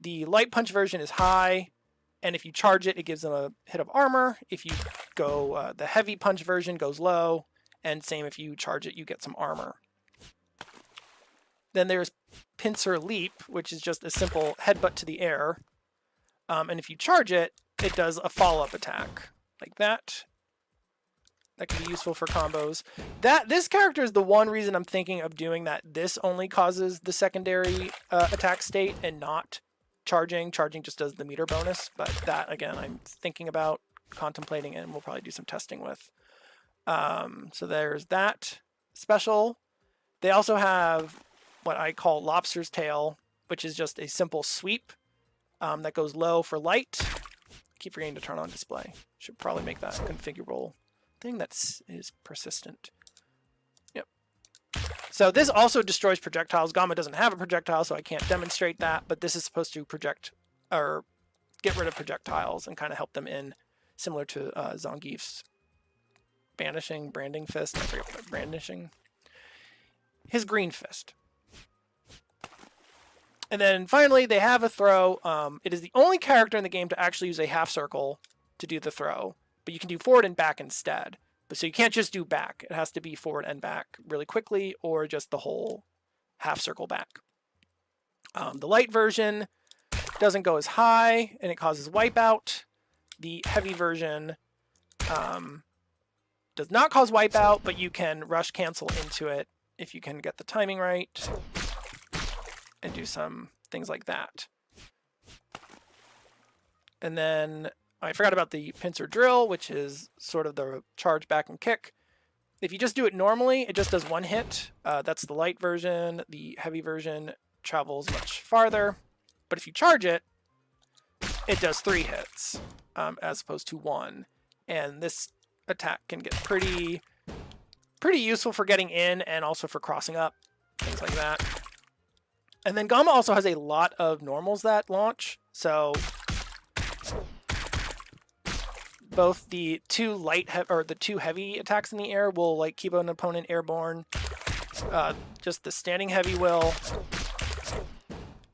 The Light Punch version is high. And if you charge it, it gives them a hit of armor. If you go, the Heavy Punch version goes low. And same if you charge it, you get some armor. Then there's Pincer Leap, which is just a simple headbutt to the air. And if you charge it, it does a follow-up attack like that. That can be useful for combos. This character is the one reason I'm thinking of doing that. This only causes the secondary attack state and not charging. Charging just does the meter bonus. But that, again, I'm thinking about contemplating and we'll probably do some testing with. So there's that special. They also have what I call Lobster's Tail, which is just a simple sweep that goes low for light. I keep forgetting to turn on display. Should probably make that configurable thing that is persistent. Yep. So this also destroys projectiles. Gamma doesn't have a projectile, so I can't demonstrate that, but this is supposed to project or get rid of projectiles and kind of help them in, similar to Zangief's branding fist. I forget what brandishing. His green fist. And then finally, they have a throw. It is the only character in the game to actually use a half circle to do the throw. But you can do forward and back instead. But so you can't just do back. It has to be forward and back really quickly, or just the whole half circle back. The light version doesn't go as high, and it causes wipeout. The heavy version does not cause wipeout, but you can rush cancel into it if you can get the timing right and do some things like that. And then I forgot about the pincer drill, which is sort of the charge back and kick. If you just do it normally, it just does one hit. That's the light version. The heavy version travels much farther. But if you charge it, it does 3 hits as opposed to 1. And this attack can get pretty useful for getting in and also for crossing up, things like that. And then Gamma also has a lot of normals that launch. So both the two the two heavy attacks in the air will like keep an opponent airborne. Just the standing heavy will,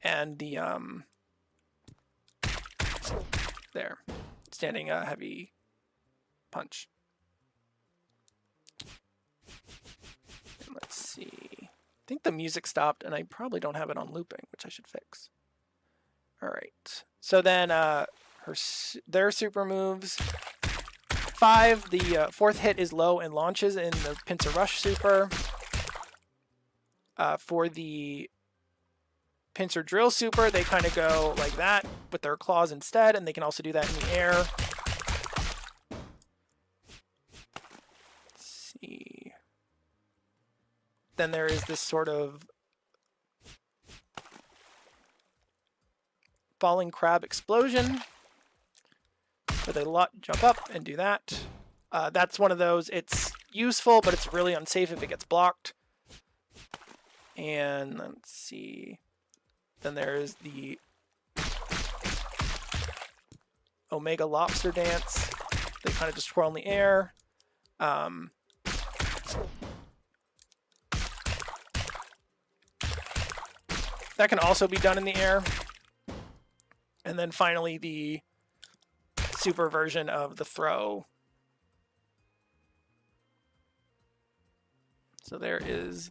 and the standing heavy punch. And let's see. I think the music stopped, and I probably don't have it on looping, which I should fix. All right. So then her their super moves. 5, the fourth hit is low and launches in the Pincer Rush super. For the Pincer Drill super, they kind of go like that with their claws instead, and they can also do that in the air. Let's see. Then there is this sort of falling crab explosion, where they jump up and do that. That's one of those, it's useful, but it's really unsafe if it gets blocked. And let's see. Then there's the Omega Lobster Dance. They kind of just twirl in the air. That can also be done in the air. And then finally the super version of the throw. So there is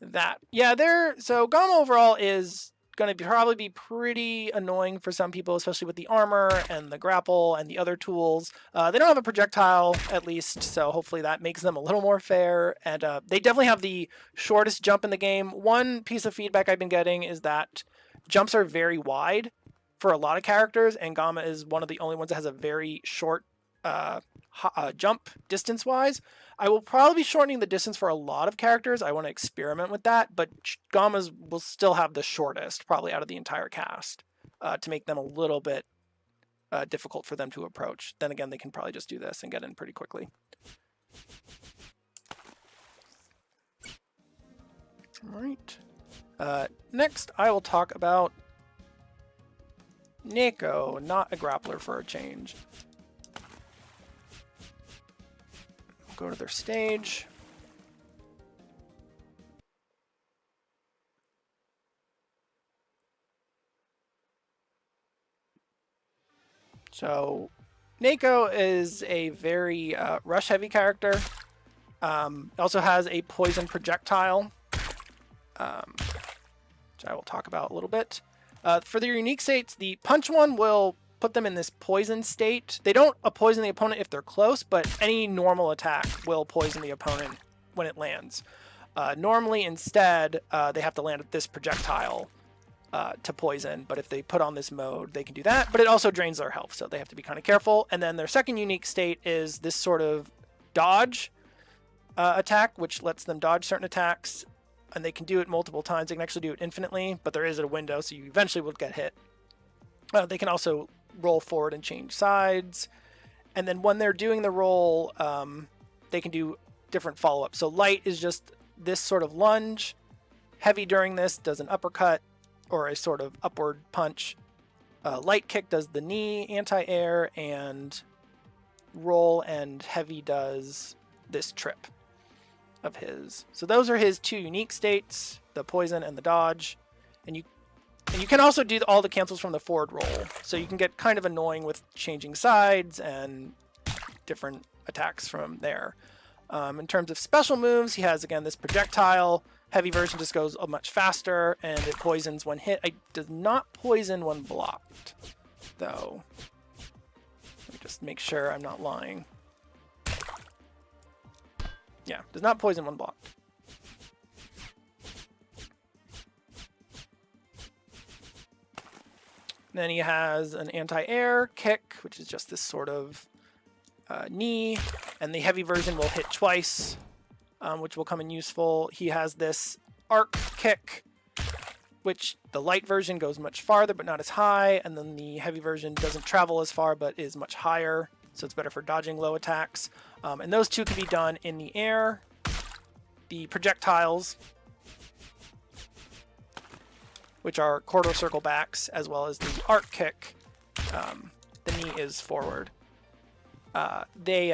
that. Yeah, so Gamma overall is going to probably be pretty annoying for some people, especially with the armor and the grapple and the other tools. They don't have a projectile, at least, so hopefully that makes them a little more fair. And they definitely have the shortest jump in the game. One piece of feedback I've been getting is that jumps are very wide for a lot of characters, and Gamma is one of the only ones that has a very short jump distance-wise. I will probably be shortening the distance for a lot of characters. I want to experiment with that, but Gammas will still have the shortest, probably out of the entire cast, to make them a little bit difficult for them to approach. Then again, they can probably just do this and get in pretty quickly. All right. Next, I will talk about Neko, not a grappler for a change. Go to their stage. So Neko is a very rush heavy character. Also has a poison projectile, which I will talk about a little bit. For their unique states, the punch one will put them in this poison state. They don't poison the opponent if they're close, but any normal attack will poison the opponent when it lands. Normally, instead, they have to land at this projectile to poison, but if they put on this mode, they can do that, but it also drains their health, so they have to be kind of careful. And then their second unique state is this sort of dodge attack, which lets them dodge certain attacks, and they can do it multiple times. They can actually do it infinitely, but there is a window, so you eventually will get hit. They can also roll forward and change sides, and then when they're doing the roll, they can do different follow-ups. So light is just this sort of lunge. Heavy during this does an uppercut or a sort of upward punch. Light kick does the knee, anti-air, and roll, and heavy does this trip of his. So those are his two unique states, the poison and the dodge. And you can also do all the cancels from the forward roll. So you can get kind of annoying with changing sides and different attacks from there. In terms of special moves, he has, again, this projectile. Heavy version just goes much faster, and it poisons when hit. It does not poison when blocked, though. Let me just make sure I'm not lying. Yeah, does not poison when blocked. Then he has an anti-air kick, which is just this sort of knee, and the heavy version will hit twice, which will come in useful. He has this arc kick, which the light version goes much farther but not as high, and then the heavy version doesn't travel as far but is much higher, so it's better for dodging low attacks. And those two can be done in the air. The projectiles, which are quarter circle backs, as well as the arc kick, the knee is forward. They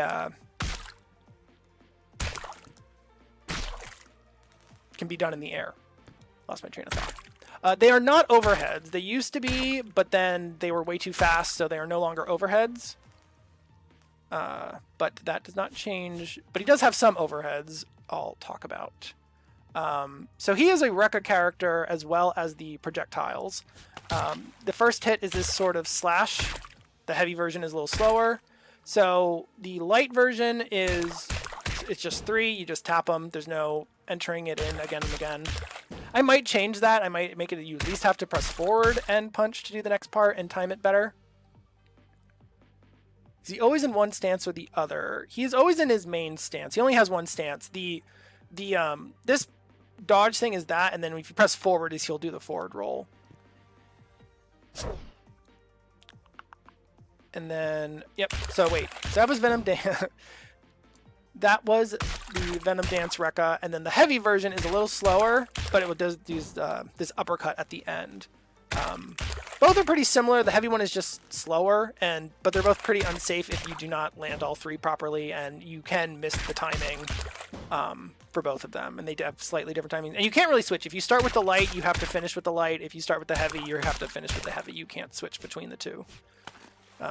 can be done in the air. Lost my train of thought. They are not overheads. They used to be, but then they were way too fast, so they are no longer overheads. But that does not change. But he does have some overheads I'll talk about. So he is a Rekka character as well as the projectiles. The first hit is this sort of slash the heavy version is a little slower. So the light version is, it's just 3. You just tap them. There's no entering it in again and again. I might change that. I might make it that you at least have to press forward and punch to do the next part and time it better. Is he always in one stance or the other? He's always in his main stance. He only has one stance. This dodge thing is that, and then if you press forward, he'll do the forward roll. And then, yep. So wait, so that was Venom Dance. That was the Venom Dance Rekka, and then the heavy version is a little slower, but it does use this uppercut at the end. Both are pretty similar. The heavy one is just slower, but they're both pretty unsafe if you do not land all 3 properly, and you can miss the timing for both of them, and they have slightly different timing. And you can't really switch. If you start with the light, you have to finish with the light. If you start with the heavy, you have to finish with the heavy. You can't switch between the two.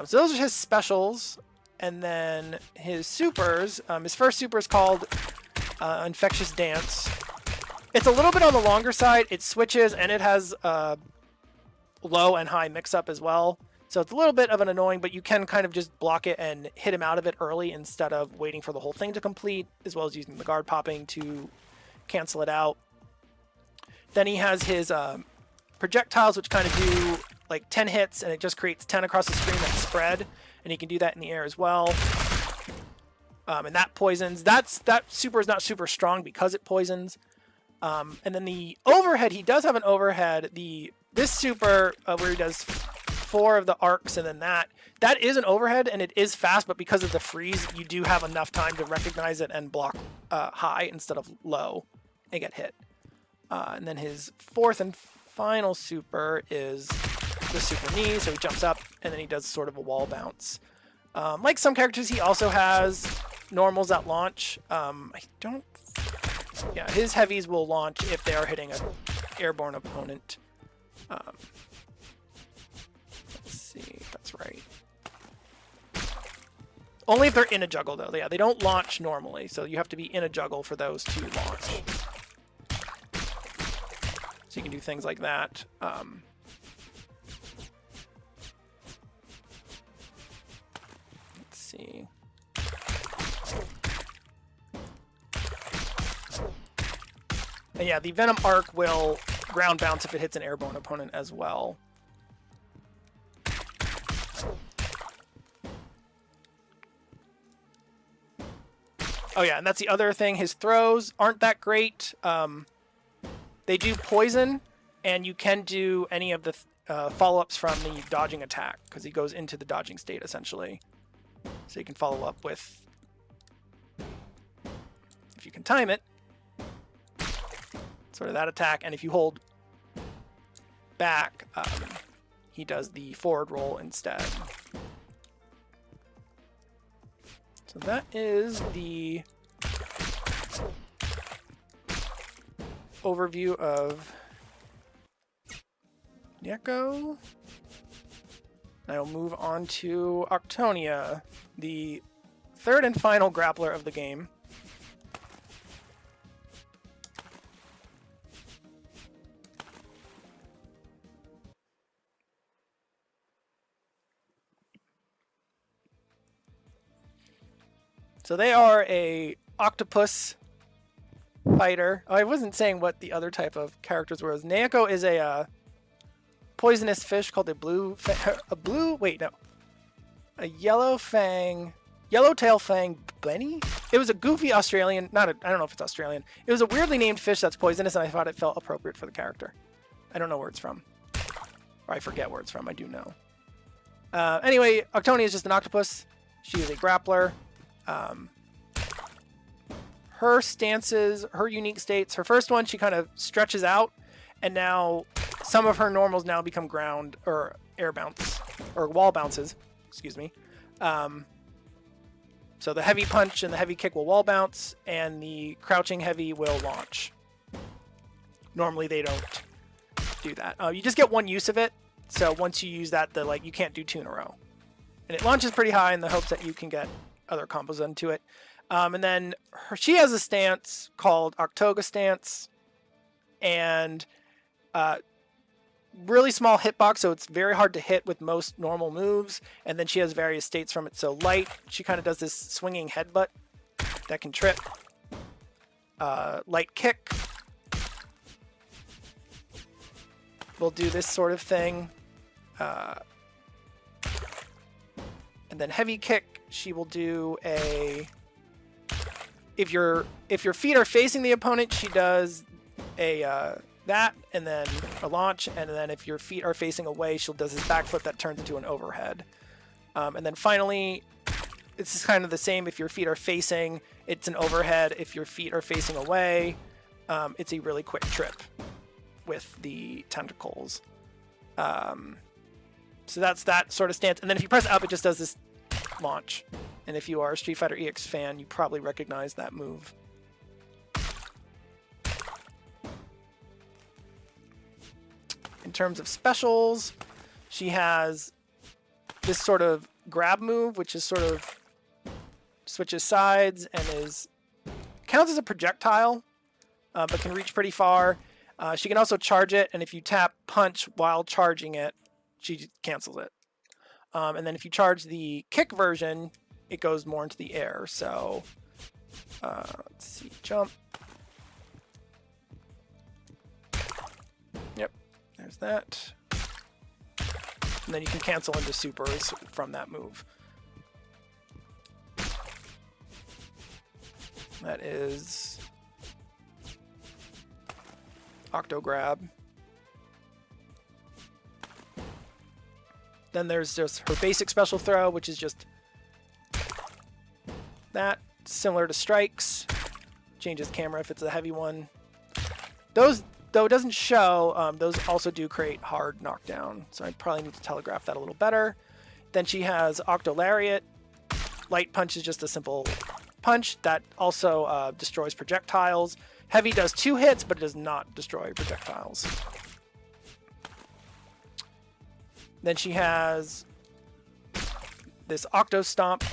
So those are his specials. And then his supers, his first super is called Infectious Dance. It's a little bit on the longer side. It switches, and it has low and high mix-up as well. So it's a little bit of an annoying, but you can kind of just block it and hit him out of it early instead of waiting for the whole thing to complete, as well as using the guard popping to cancel it out. Then he has his projectiles, which kind of do like 10 hits, and it just creates 10 across the screen that spread. And he can do that in the air as well. And that poisons. That super is not super strong because it poisons. And then the overhead, he does have an overhead. This super where he does 4 of the arcs and then that is an overhead, and it is fast, but because of the freeze, you do have enough time to recognize it and block high instead of low and get hit. And then his 4th and final super is the super knee, so he jumps up and then he does sort of a wall bounce. Like some characters, he also has normals at launch. Yeah, his heavies will launch if they are hitting an airborne opponent. Let's see if that's right. Only if they're in a juggle, though. Yeah, they don't launch normally, so you have to be in a juggle for those to launch. So you can do things like that. See. And yeah, the Venom Arc will ground bounce if it hits an airborne opponent as well. Oh yeah, and that's the other thing. His throws aren't that great. They do poison, and you can do any of the follow-ups from the dodging attack, because he goes into the dodging state, essentially. So you can follow up with, if you can time it, sort of that attack. And if you hold back, he does the forward roll instead. So that is the overview of Neko. I will move on to Octonia, the 3rd and final grappler of the game. So they are a octopus fighter. Oh, I wasn't saying what the other type of characters were. Naoko is a poisonous fish called a yellowtail fang bunny. It was a goofy Australian, I don't know if it's Australian. It was a weirdly named fish that's poisonous, and I thought it felt appropriate for the character. I don't know where it's from. Or I forget where it's from, I do know. Anyway, Octonia is just an octopus. She is a grappler. Her stances, her unique states, her first one, she kind of stretches out, and now some of her normals now become ground or air bounce or wall bounces, excuse me. So the heavy punch and the heavy kick will wall bounce, and the crouching heavy will launch. Normally they don't do that. You just get one use of it. So once you use that, you can't do 2 in a row. And it launches pretty high in the hopes that you can get other combos into it. And then she has a stance called Octoga stance, and really small hitbox, so it's very hard to hit with most normal moves. And then she has various states from it. So light, she kind of does this swinging headbutt that can trip. Light kick will do this sort of thing. And then heavy kick, she will do a... If your feet are facing the opponent, she does a that, and then a launch, and then if your feet are facing away, she'll does this backflip that turns into an overhead. And then finally, it's kind of the same. If your feet are facing, it's an overhead. If your feet are facing away, it's a really quick trip with the tentacles. So that's that sort of stance. And then if you press up, it just does this launch. And if you are a Street Fighter EX fan, you probably recognize that move. In terms of specials, she has this sort of grab move, which is sort of switches sides and counts as a projectile, but can reach pretty far. She can also charge it, and if you tap punch while charging it, she cancels it. And then if you charge the kick version, it goes more into the air. So let's see, jump. Yep, there's that. And then you can cancel into supers from that move. That is Octo Grab. Then there's just her basic special throw, which is just that, similar to strikes. Changes camera if it's a heavy one. Those, though it doesn't show, those also do create hard knockdown. So I probably need to telegraph that a little better. Then she has Octo Lariat. Light punch is just a simple punch that also destroys projectiles. Heavy does 2 hits, but it does not destroy projectiles. Then she has this Octo Stomp.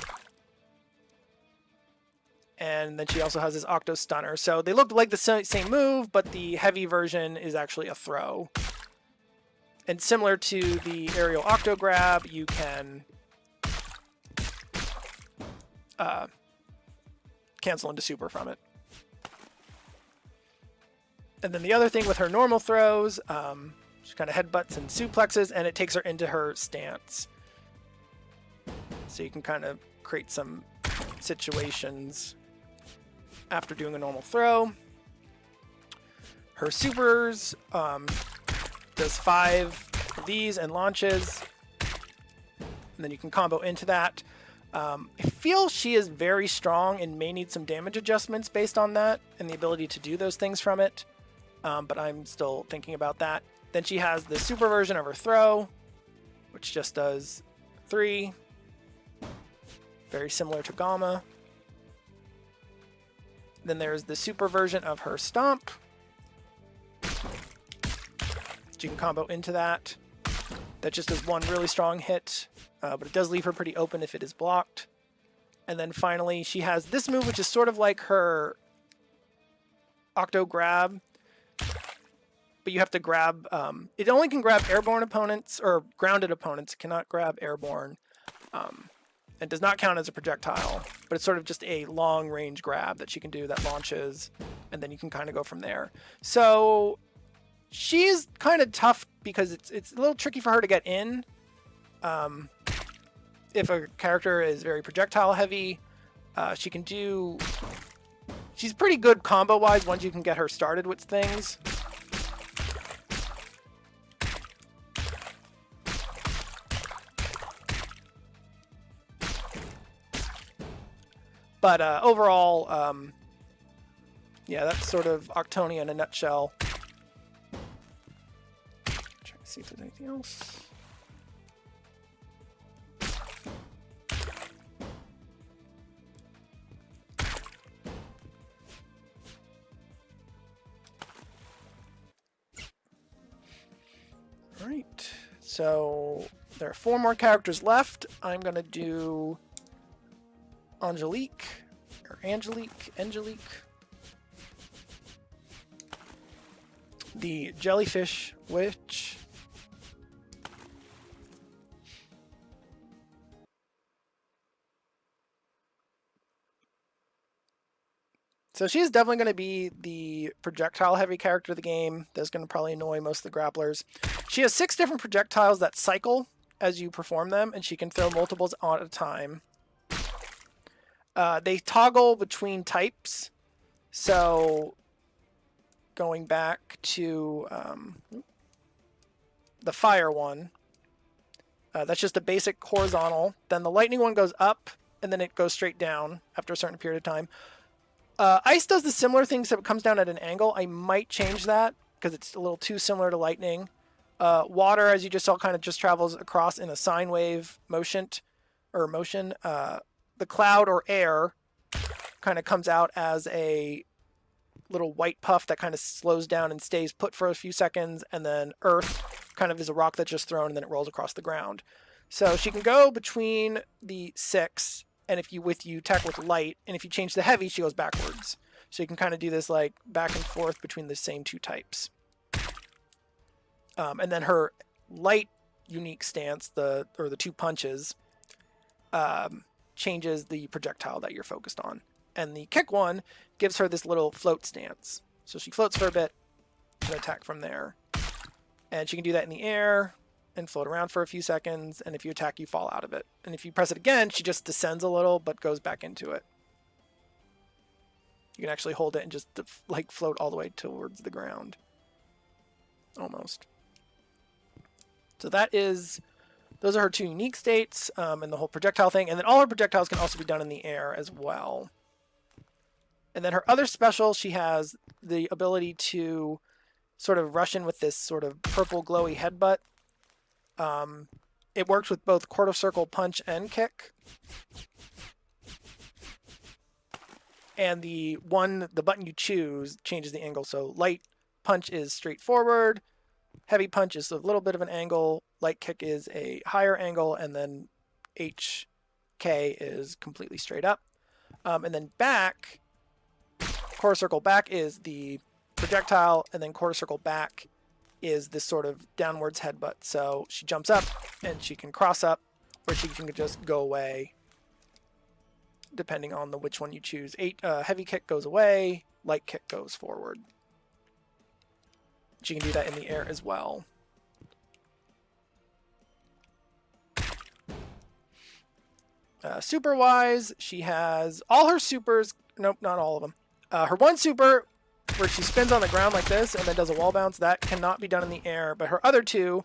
And then she also has this Octo Stunner. So they look like the same move, but the heavy version is actually a throw. And similar to the aerial Octo Grab, you can cancel into super from it. And then the other thing with her normal throws, she kind of headbutts and suplexes, and it takes her into her stance. So you can kind of create some situations after doing a normal throw. Her supers does 5 of these and launches. And then you can combo into that. I feel she is very strong and may need some damage adjustments based on that and the ability to do those things from it. But I'm still thinking about that. Then she has the super version of her throw, which just does 3. Very similar to Gamma. Then there's the super version of her stomp. You can combo into that. That just does 1 really strong hit, but it does leave her pretty open if it is blocked. And then finally, she has this move, which is sort of like her Octo Grab, but you have to grab, it only can grab airborne opponents, or grounded opponents. It cannot grab airborne. It does not count as a projectile, but it's sort of just a long range grab that she can do that launches, and then you can kind of go from there. So she's kind of tough because it's a little tricky for her to get in. If a character is very projectile heavy, she can do... She's pretty good combo-wise once you can get her started with things. But overall, yeah, that's sort of Octonia in a nutshell. Trying to see if there's anything else. All right, so there are 4 more characters left. I'm gonna do Angelique. The Jellyfish Witch. So she's definitely going to be the projectile heavy character of the game. That's going to probably annoy most of the grapplers. She has 6 different projectiles that cycle as you perform them, and she can throw multiples at a time. They toggle between types. So going back to the fire one, that's just a basic horizontal. Then the lightning one goes up, and then it goes straight down after a certain period of time. Ice does the similar thing, except it comes down at an angle. I might change that because it's a little too similar to lightning. Water, as you just saw, kind of just travels across in a sine wave motion. The cloud or air kind of comes out as a little white puff that kind of slows down and stays put for a few seconds, and then earth kind of is a rock that's just thrown and then it rolls across the ground. So she can go between the 6, and if you attack with light, and if you change the heavy, she goes backwards. So you can kind of do this like back and forth between the same 2 types. And then her light unique stance, the 2 punches, changes the projectile that you're focused on. And the kick one gives her this little float stance. So she floats for a bit and attack from there. And she can do that in the air and float around for a few seconds. And if you attack, you fall out of it. And if you press it again, she just descends a little but goes back into it. You can actually hold it and just like float all the way towards the ground. Almost. So those are her 2 unique states, and the whole projectile thing. And then all her projectiles can also be done in the air as well. And then her other special, she has the ability to sort of rush in with this sort of purple glowy headbutt. It works with both quarter circle punch and kick. And the button you choose changes the angle. So light punch is straightforward. Heavy punch is a little bit of an angle. Light kick is a higher angle. And then HK is completely straight up. And then back, quarter circle back is the projectile. And then quarter circle back is this sort of downwards headbutt. So she jumps up and she can cross up, or she can just go away, depending on which one you choose. Heavy kick goes away, light kick goes forward. She can do that in the air as well. Super-wise, she has all her supers. Nope, not all of them. Her one super, where she spins on the ground like this and then does a wall bounce, that cannot be done in the air. But her other 2,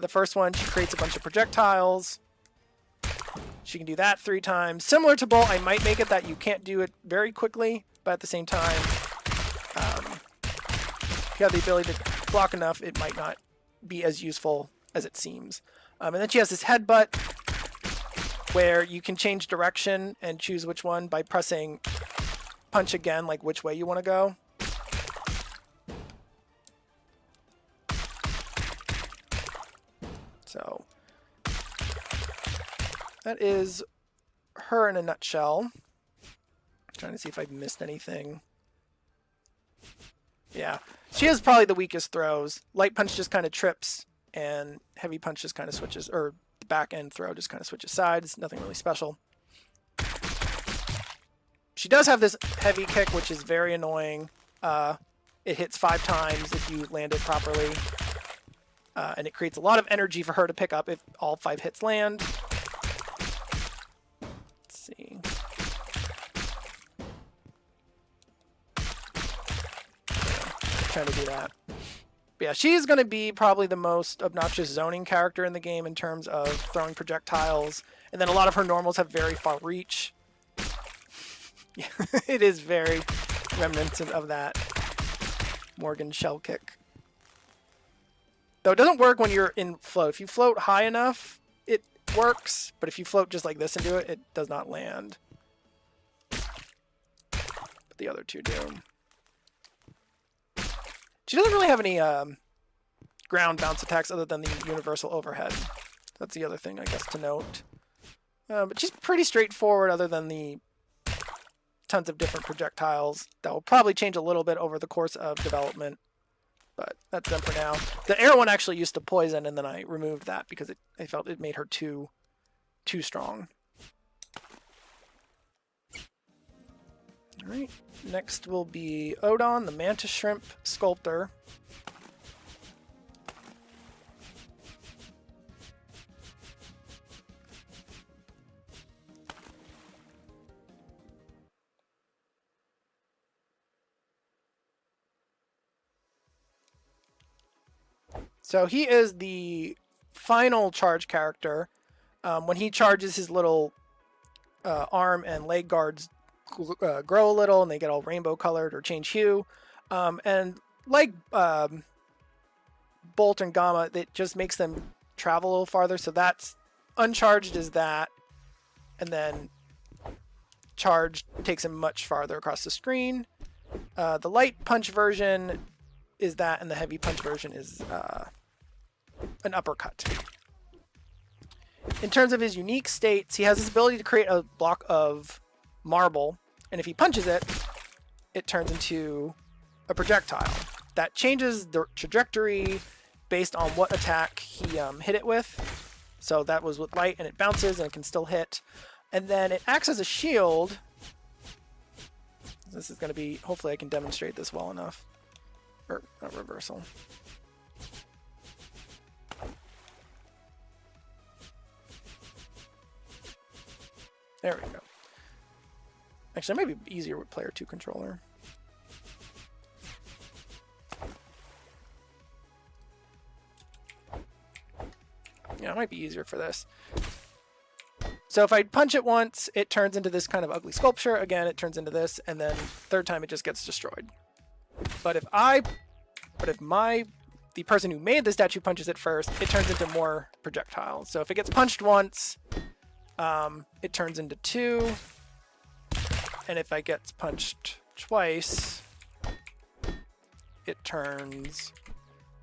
the first one, she creates a bunch of projectiles. She can do that 3 times. Similar to Bolt, I might make it that you can't do it very quickly, but at the same time, if you have the ability to block enough, it might not be as useful as it seems. And then she has this headbutt where you can change direction and choose which one by pressing punch again, like which way you want to go. So that is her in a nutshell. Trying to see if I've missed anything. Yeah, she has probably the weakest throws. Light punch just kind of trips, and heavy punch just kind of switches, or the back end throw just kind of switches sides. Nothing really special. She does have this heavy kick, which is very annoying. It hits 5 times if you land it properly. And it creates a lot of energy for her to pick up if all 5 hits land. Let's see. Trying to do that. But yeah, she's going to be probably the most obnoxious zoning character in the game in terms of throwing projectiles. And then a lot of her normals have very far reach. Yeah, it is very reminiscent of that Morgan shell kick. Though it doesn't work when you're in float. If you float high enough, it works. But if you float just like this into it, it does not land. But the other 2 do. She doesn't really have any ground bounce attacks other than the universal overhead. That's the other thing, I guess, to note. But she's pretty straightforward other than the tons of different projectiles. That will probably change a little bit over the course of development. But that's them for now. The air one actually used to poison, and then I removed that because I felt it made her too strong. All right, next will be Odon, the Mantis Shrimp Sculptor. So he is the final charge character. When he charges, his little arm and leg guards grow a little, and they get all rainbow colored or change hue. And like Bolt and Gamma, it just makes them travel a little farther. So that's uncharged is that, and then charged takes him much farther across the screen. The light punch version is that, and the heavy punch version is an uppercut. In terms of his unique states, he has his ability to create a block of marble, and if he punches it, it turns into a projectile that changes the trajectory based on what attack he hit it with. So that was with light, and it bounces and it can still hit. And then it acts as a shield. This is going to be, hopefully I can demonstrate this well enough. Or a reversal. There we go. Actually, it might be easier with player 2 controller. Yeah, it might be easier for this. So if I punch it once, it turns into this kind of ugly sculpture. Again, it turns into this, and then third time it just gets destroyed. But if the person who made the statue punches it first, it turns into more projectiles. So if it gets punched once, it turns into 2. And if it gets punched twice, it turns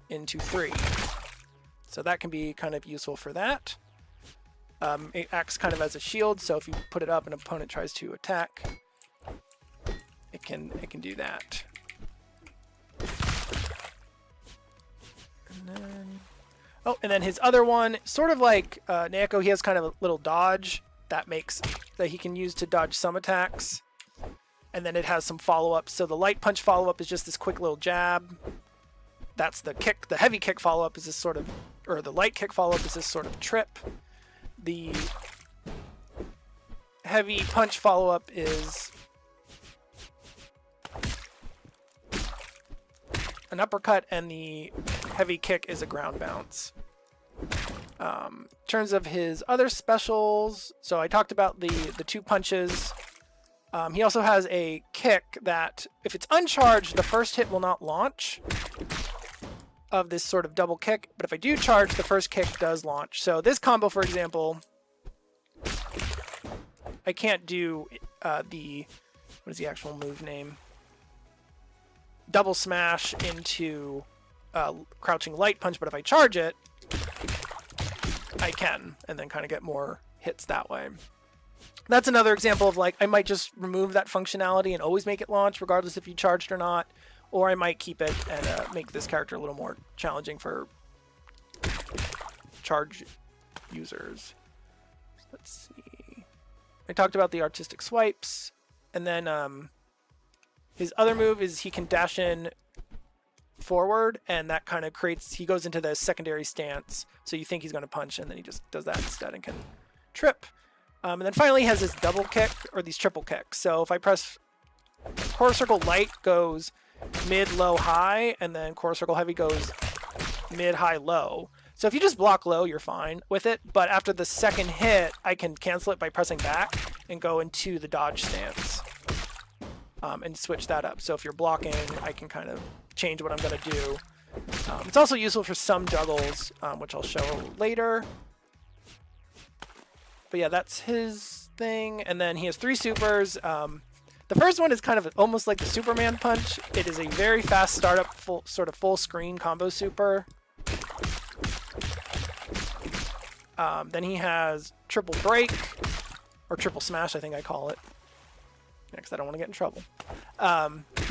into 3. So that can be kind of useful for that. It acts kind of as a shield, so if you put it up and an opponent tries to attack, it can do that. And then his other one, sort of like Naoko, he has kind of a little dodge that he can use to dodge some attacks. And then it has some follow-ups. So the light punch follow-up is just this quick little jab. That's the kick. The heavy kick follow-up is this sort of, or the light kick follow-up is this sort of trip. The heavy punch follow-up is an uppercut, and the heavy kick is a ground bounce. In terms of his other specials, so I talked about the 2 punches. He also has a kick that, if it's uncharged, the first hit will not launch of this sort of double kick, but if I do charge, the first kick does launch. So this combo, for example, I can't do what is the actual move name? Double smash into crouching light punch, but if I charge it, I can, and then kind of get more hits that way. That's another example of, like, I might just remove that functionality and always make it launch regardless if you charged or not, or I might keep it and make this character a little more challenging for charge users. Let's see. I talked about the artistic swipes, and then his other move is he can dash in forward, and that kind of he goes into the secondary stance, so you think he's going to punch, and then he just does that instead and can trip. And then finally he has this double kick, or these triple kicks. So if I press quarter circle light goes mid, low, high, and then quarter circle heavy goes mid, high, low. So if you just block low, you're fine with it, but after the second hit, I can cancel it by pressing back and go into the dodge stance and switch that up. So if you're blocking, I can kind of change what I'm going to do. It's also useful for some juggles, which I'll show later. But yeah, that's his thing. And then he has 3 supers. The first one is kind of almost like the Superman punch. It is a very fast startup, full screen combo super. Then he has triple break, or triple smash, I think I call it. Next, I don't want to get in trouble.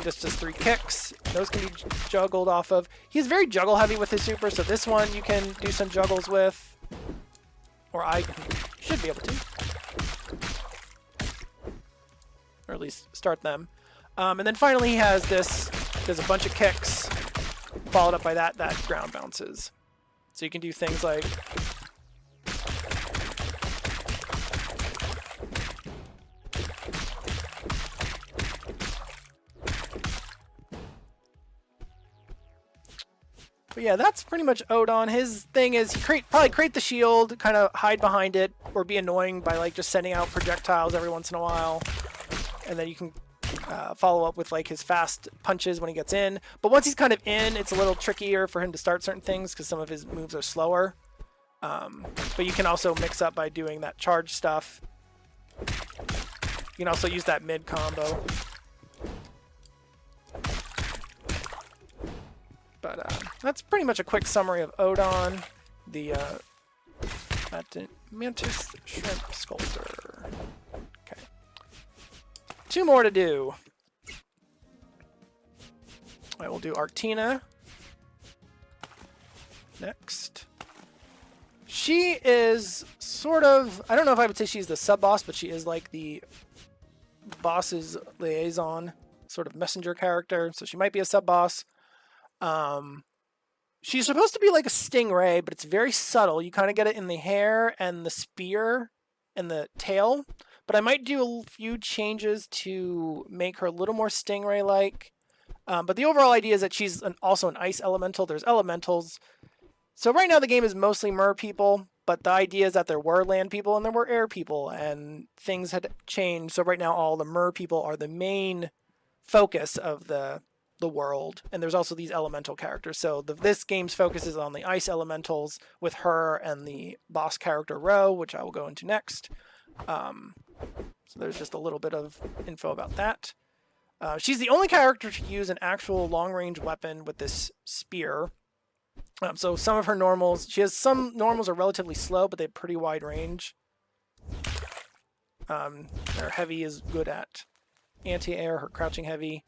Just 3 kicks. Those can be juggled off of. He's very juggle heavy with his super, so this one you can do some juggles with. Or I should be able to. Or at least start them. And then finally he has this, does a bunch of kicks, followed up by that ground bounces. So you can do things like but yeah, that's pretty much Odon. His thing is he probably create the shield, kind of hide behind it, or be annoying by like just sending out projectiles every once in a while. And then you can follow up with like his fast punches when he gets in. But once he's kind of in, it's a little trickier for him to start certain things because some of his moves are slower. But you can also mix up by doing that charge stuff. You can also use that mid combo. But that's pretty much a quick summary of Odon, the Mantis Shrimp Sculptor. Okay. 2 more to do. I will do Arctina next. She is sort of, I don't know if I would say she's the sub-boss, but she is like the boss's liaison, sort of messenger character, so she might be a sub-boss. She's supposed to be like a stingray, but it's very subtle. You kind of get it in the hair and the spear and the tail. But I might do a few changes to make her a little more stingray-like. But the overall idea is that she's also an ice elemental. There's elementals. So right now the game is mostly mer people, but the idea is that there were land people and there were air people, and things had changed. So right now all the mer people are the main focus of the world, and there's also these elemental characters. So this game's focus is on the ice elementals with her and the boss character Ro, which I will go into next. So there's just a little bit of info about that. She's the only character to use an actual long-range weapon with this spear. So some of her normals, she has some normals are relatively slow, but they have pretty wide range. Her heavy is good at anti-air, her crouching heavy.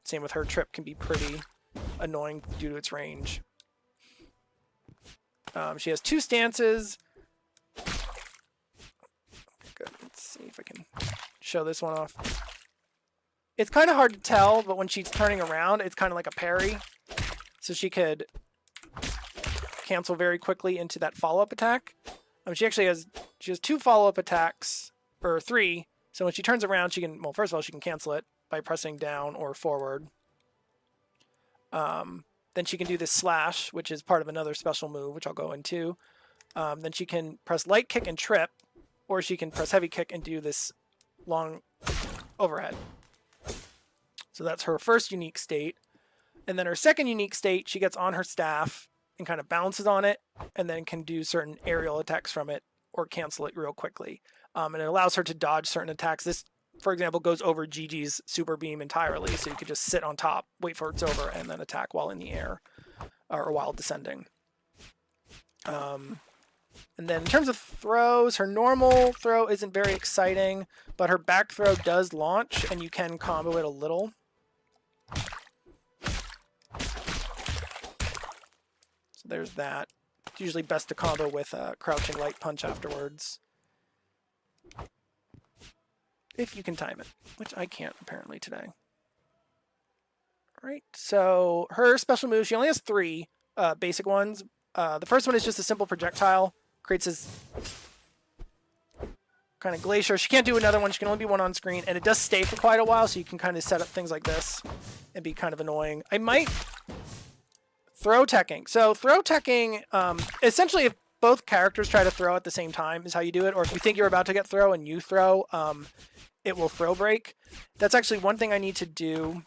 Same with her trip, can be pretty annoying due to its range. She has 2 stances. Okay, good. Let's see if I can show this one off. It's kind of hard to tell, but when she's turning around, it's kind of like a parry. So she could cancel very quickly into that follow-up attack. She actually has 2 follow-up attacks, or 3. So when she turns around, she can, well, first of all, she can cancel it by pressing down or forward. Then she can do this slash, which is part of another special move, which I'll go into. Then she can press light kick and trip, or she can press heavy kick and do this long overhead. So that's her first unique state. And then her second unique state, she gets on her staff and kind of bounces on it, and then can do certain aerial attacks from it or cancel it real quickly. And it allows her to dodge certain attacks. This, for example, goes over Gigi's super beam entirely, so you could just sit on top, wait for it's over, and then attack while in the air, or while descending. And then in terms of throws, her normal throw isn't very exciting, but her back throw does launch, and you can combo it a little. So there's that. It's usually best to combo with a crouching light punch afterwards, if you can time it, which I can't apparently today. All right, so her special move, she only has 3 basic ones. The first one is just a simple projectile, creates this kind of glacier. She can't do another one, she can only be one on screen, and it does stay for quite a while, so you can kind of set up things like this and be kind of annoying. I might throw teching. So throw teching, essentially if both characters try to throw at the same time is how you do it, or if you think you're about to get throw and you throw, it will throw break. That's actually one thing I need to do,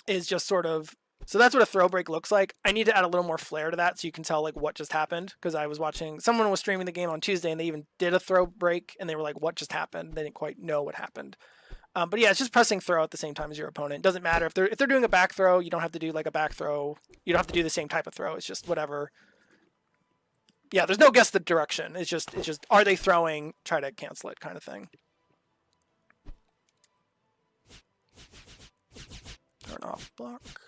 is just sort of, so that's what a throw break looks like. I need to add a little more flair to that so you can tell like what just happened, because I was watching, someone was streaming the game on Tuesday and they even did a throw break and they were like, what just happened? They didn't quite know what happened. But yeah, it's just pressing throw at the same time as your opponent. It doesn't matter if they're doing a back throw, you don't have to do like a back throw. You don't have to do the same type of throw. It's just whatever. Yeah, there's no guess the direction. It's just are they throwing, try to cancel it kind of thing. Turn off block.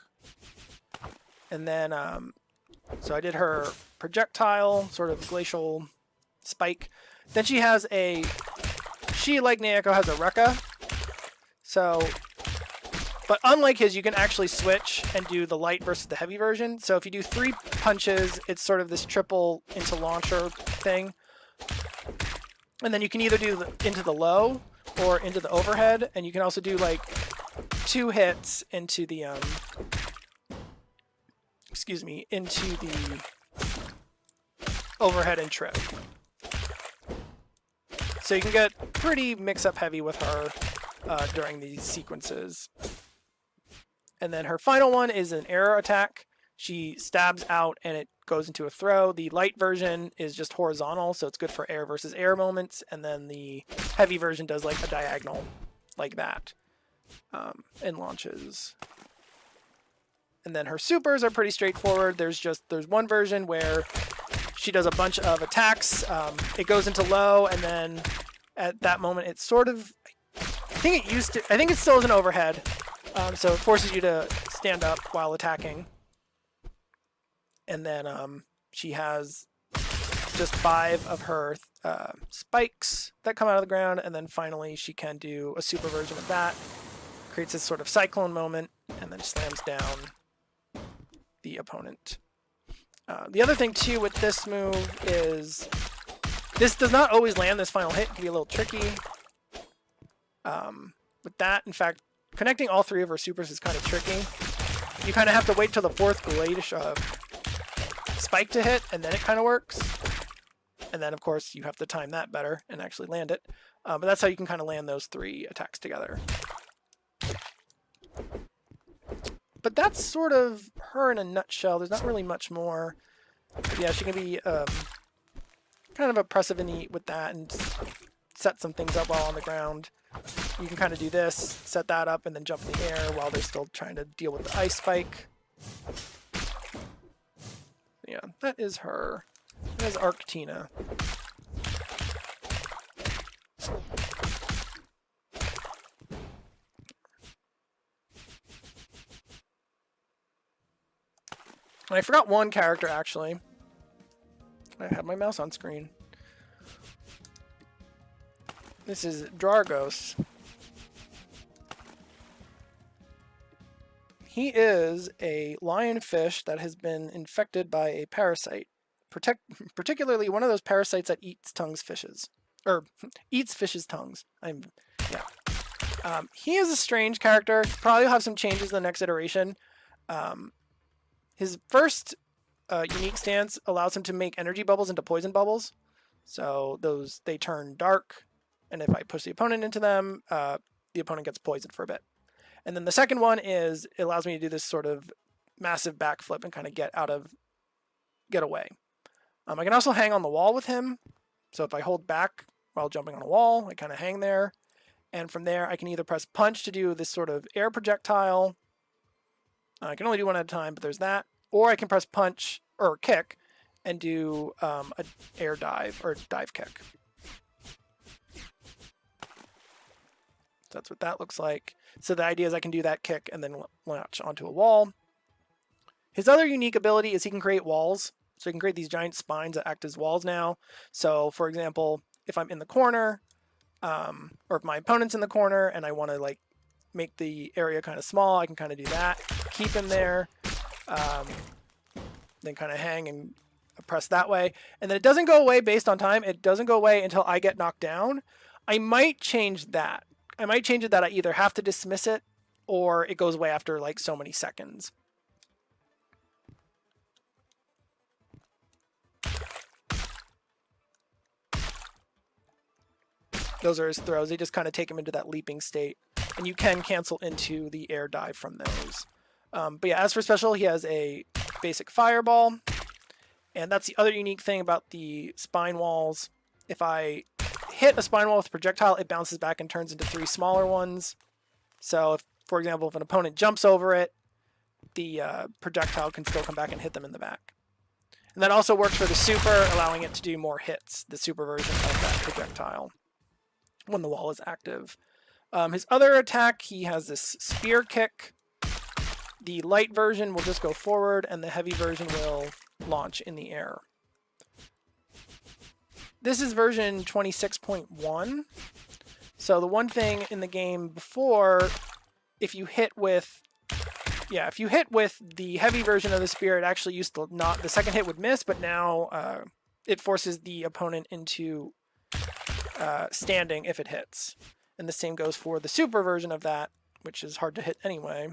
And then so I did her projectile, sort of glacial spike. Then she has a she, like Naoko, has a Rekka. So, but unlike his, you can actually switch and do the light versus the heavy version. So if you do 3 punches, it's sort of this triple into launcher thing. And then you can either do into the low or into the overhead, and you can also do like 2 hits into the into the overhead and trip. So you can get pretty mix-up heavy with her during these sequences. And then her final one is an air attack. She stabs out and it goes into a throw. The light version is just horizontal, so it's good for air versus air moments. And then the heavy version does like a diagonal like that and launches. And then her supers are pretty straightforward. There's one version where she does a bunch of attacks. It goes into low, and then at that moment it's sort of, I think it still is an overhead. So it forces you to stand up while attacking. And then she has just 5 of her spikes that come out of the ground, and then finally she can do a super version of that. Creates this sort of cyclone moment, and then slams down the opponent. The other thing too with this move is this does not always land this final hit. It can be a little tricky. With that, in fact, connecting all 3 of her supers is kind of tricky. You kind of have to wait till the 4th Gladish spike to hit, and then it kind of works. And then, of course, you have to time that better and actually land it. But that's how you can kind of land those 3 attacks together. But that's sort of her in a nutshell. There's not really much more. But yeah, she can be kind of oppressive with that and set some things up while on the ground. You can kind of do this, set that up, and then jump in the air while they're still trying to deal with the ice spike. Yeah, that is her. That is Arctina. And I forgot one character, actually. I had my mouse on screen. This is Drargos. He is a lionfish that has been infected by a parasite. Particularly one of those parasites that eats fishes. Or, eats fish's tongues. He is a strange character. Probably will have some changes in the next iteration. His first unique stance allows him to make energy bubbles into poison bubbles. So they turn dark, and if I push the opponent into them, the opponent gets poisoned for a bit. And then the second one is it allows me to do this sort of massive backflip and kind of get away. I can also hang on the wall with him. So if I hold back while jumping on a wall, I kind of hang there. And from there, I can either press punch to do this sort of air projectile. I can only do one at a time, but there's that. Or I can press punch or kick and do an air dive or dive kick. So that's what that looks like. So the idea is I can do that kick and then launch onto a wall. His other unique ability is he can create walls. So he can create these giant spines that act as walls now. So for example, if I'm in the corner, or if my opponent's in the corner and I want to like make the area kind of small, I can kind of do that. Keep him there, then kind of hang and press that way. And then it doesn't go away based on time. It doesn't go away until I get knocked down. I might change that. I might change it that I either have to dismiss it or it goes away after like so many seconds. Those are his throws. They just kind of take him into that leaping state. And you can cancel into the air dive from those. But yeah, as for special, he has a basic fireball. And that's the other unique thing about the spine walls. If I hit a spine wall with a projectile, it bounces back and turns into 3 smaller ones. So, for example, if an opponent jumps over it, the projectile can still come back and hit them in the back. And that also works for the super, allowing it to do more hits, the super version of that projectile, when the wall is active. His other attack, he has this spear kick. The light version will just go forward, and the heavy version will launch in the air. This is version 26.1. So the one thing in the game before, if you hit with the heavy version of the spear, it actually used to not, the second hit would miss, but now it forces the opponent into standing if it hits. And the same goes for the super version of that, which is hard to hit anyway.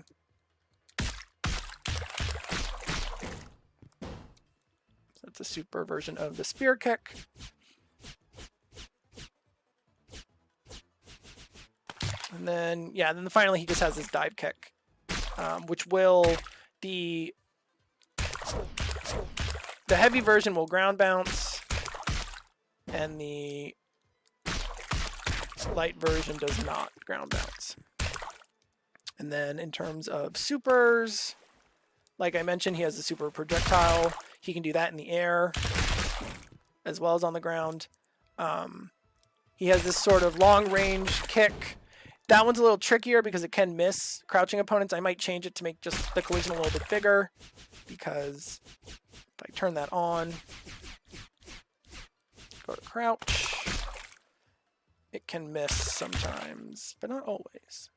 So that's a super version of the spear kick. And then, yeah, then finally he just has this dive kick, which will, the heavy version will ground bounce, and the light version does not ground bounce. And then in terms of supers, like I mentioned, he has the super projectile. He can do that in the air as well as on the ground. He has this sort of long range kick. That one's a little trickier because it can miss crouching opponents. I might change it to make just the collision a little bit bigger, because if I turn that on, go to crouch, it can miss sometimes, but not always.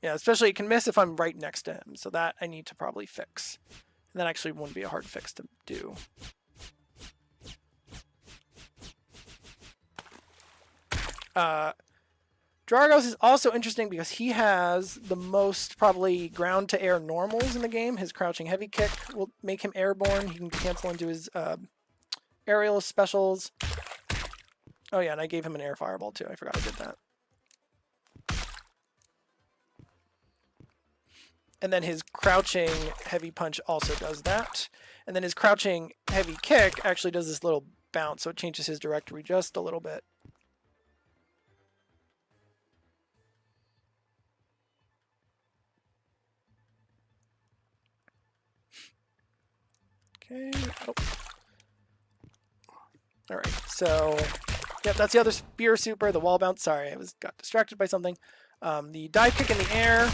Yeah, especially it can miss if I'm right next to him, so that I need to probably fix. And that actually wouldn't be a hard fix to do. Dragos is also interesting because he has the most probably ground to air normals in the game. His crouching heavy kick will make him airborne. He can cancel into his aerial specials. Oh yeah, and I gave him an air fireball too. I forgot I did that. And then his crouching heavy punch also does that. And then his crouching heavy kick actually does this little bounce, so it changes his directory just a little bit. Okay. Oh. All right. So, yep, that's the other spear super, the wall bounce. Sorry, I got distracted by something. The dive kick in the air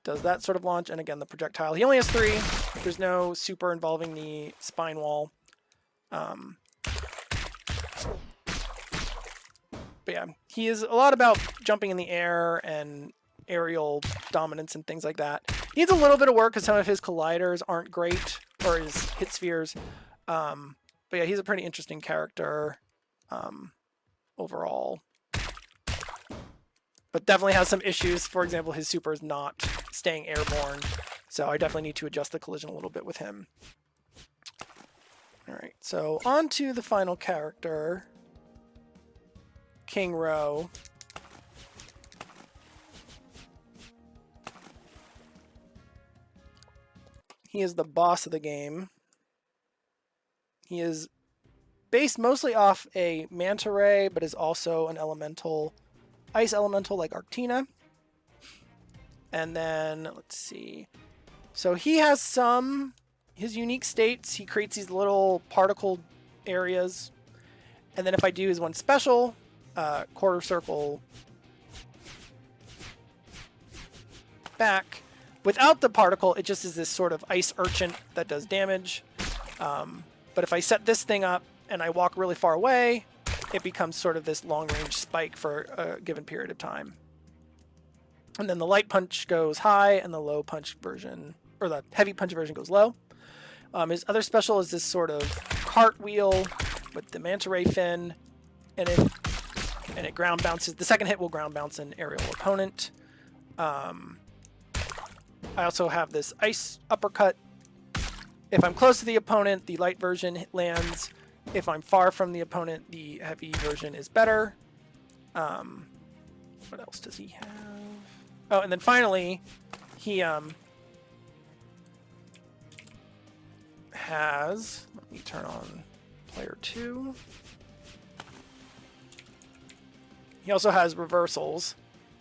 does that sort of launch, and again the projectile. He only has 3. There's no super involving the spine wall. But yeah, he is a lot about jumping in the air and aerial dominance and things like that. He needs a little bit of work because some of his colliders aren't great, or his hit spheres. But yeah, he's a pretty interesting character overall. But definitely has some issues. For example, his super is not staying airborne, so I definitely need to adjust the collision a little bit with him. All right, so on to the final character, King Ro. He is the boss of the game. He is based mostly off a manta ray, but is also an elemental, ice elemental like Arctina. And then, let's see. So he has his unique states. He creates these little particle areas. And then if I do his one special, quarter circle back, without the particle, it just is this sort of ice urchin that does damage. But if I set this thing up and I walk really far away, it becomes sort of this long-range spike for a given period of time. And then the light punch goes high, and the low punch version, or the heavy punch version, goes low. His other special is this sort of cartwheel with the manta ray fin, and it ground bounces. The second hit will ground bounce an aerial opponent. I also have this ice uppercut. If I'm close to the opponent, the light version lands. If I'm far from the opponent, the heavy version is better. What else does he have? Oh, and then finally, he has, let me turn on player 2. He also has reversals.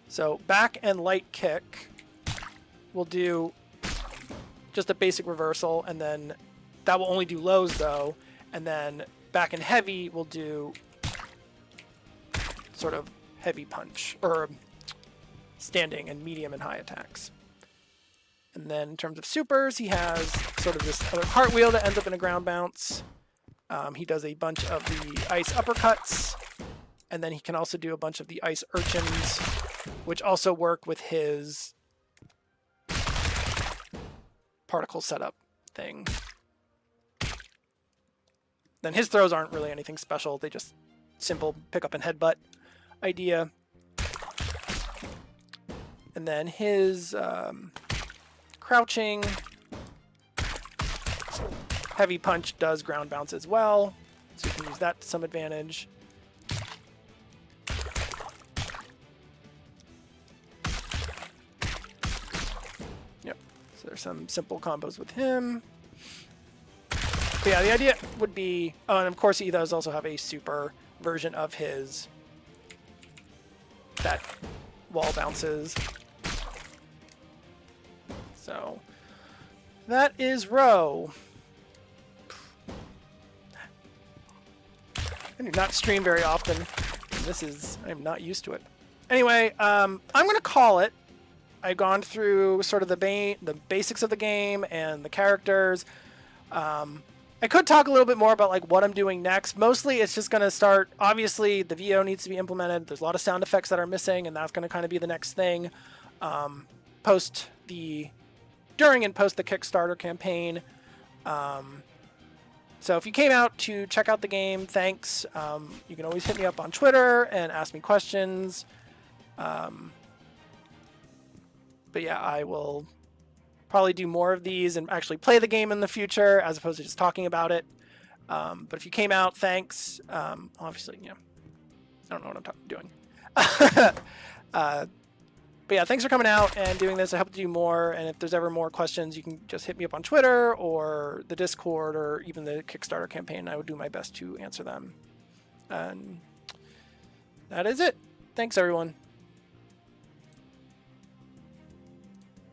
So back and light kick will do just a basic reversal, and then that will only do lows though, and then back and heavy will do sort of heavy punch, or standing and medium and high attacks. And then in terms of supers, he has sort of this other cartwheel that ends up in a ground bounce. He does a bunch of the ice uppercuts, and then he can also do a bunch of the ice urchins, which also work with his particle setup thing. Then his throws aren't really anything special. They just simple pick up and headbutt idea. And then his crouching heavy punch does ground bounce as well, so you can use that to some advantage. Yep, so there's some simple combos with him. But yeah, the idea would be, oh, and of course he does also have a super version of his that wall bounces. So that is Row. I do not stream very often. I'm not used to it. Anyway, I'm going to call it. I've gone through sort of the basics of the game and the characters. I could talk a little bit more about like what I'm doing next. Mostly it's just going to start, obviously the VO needs to be implemented. There's a lot of sound effects that are missing, and that's going to kind of be the next thing. During and post the Kickstarter campaign. So if you came out to check out the game, thanks. You can always hit me up on Twitter and ask me questions. But yeah, I will probably do more of these and actually play the game in the future as opposed to just talking about it. But if you came out, thanks. Obviously, yeah, I don't know what I'm doing. But yeah, thanks for coming out and doing this. I hope to do more. And if there's ever more questions, you can just hit me up on Twitter or the Discord or even the Kickstarter campaign. I would do my best to answer them. And that is it. Thanks, everyone.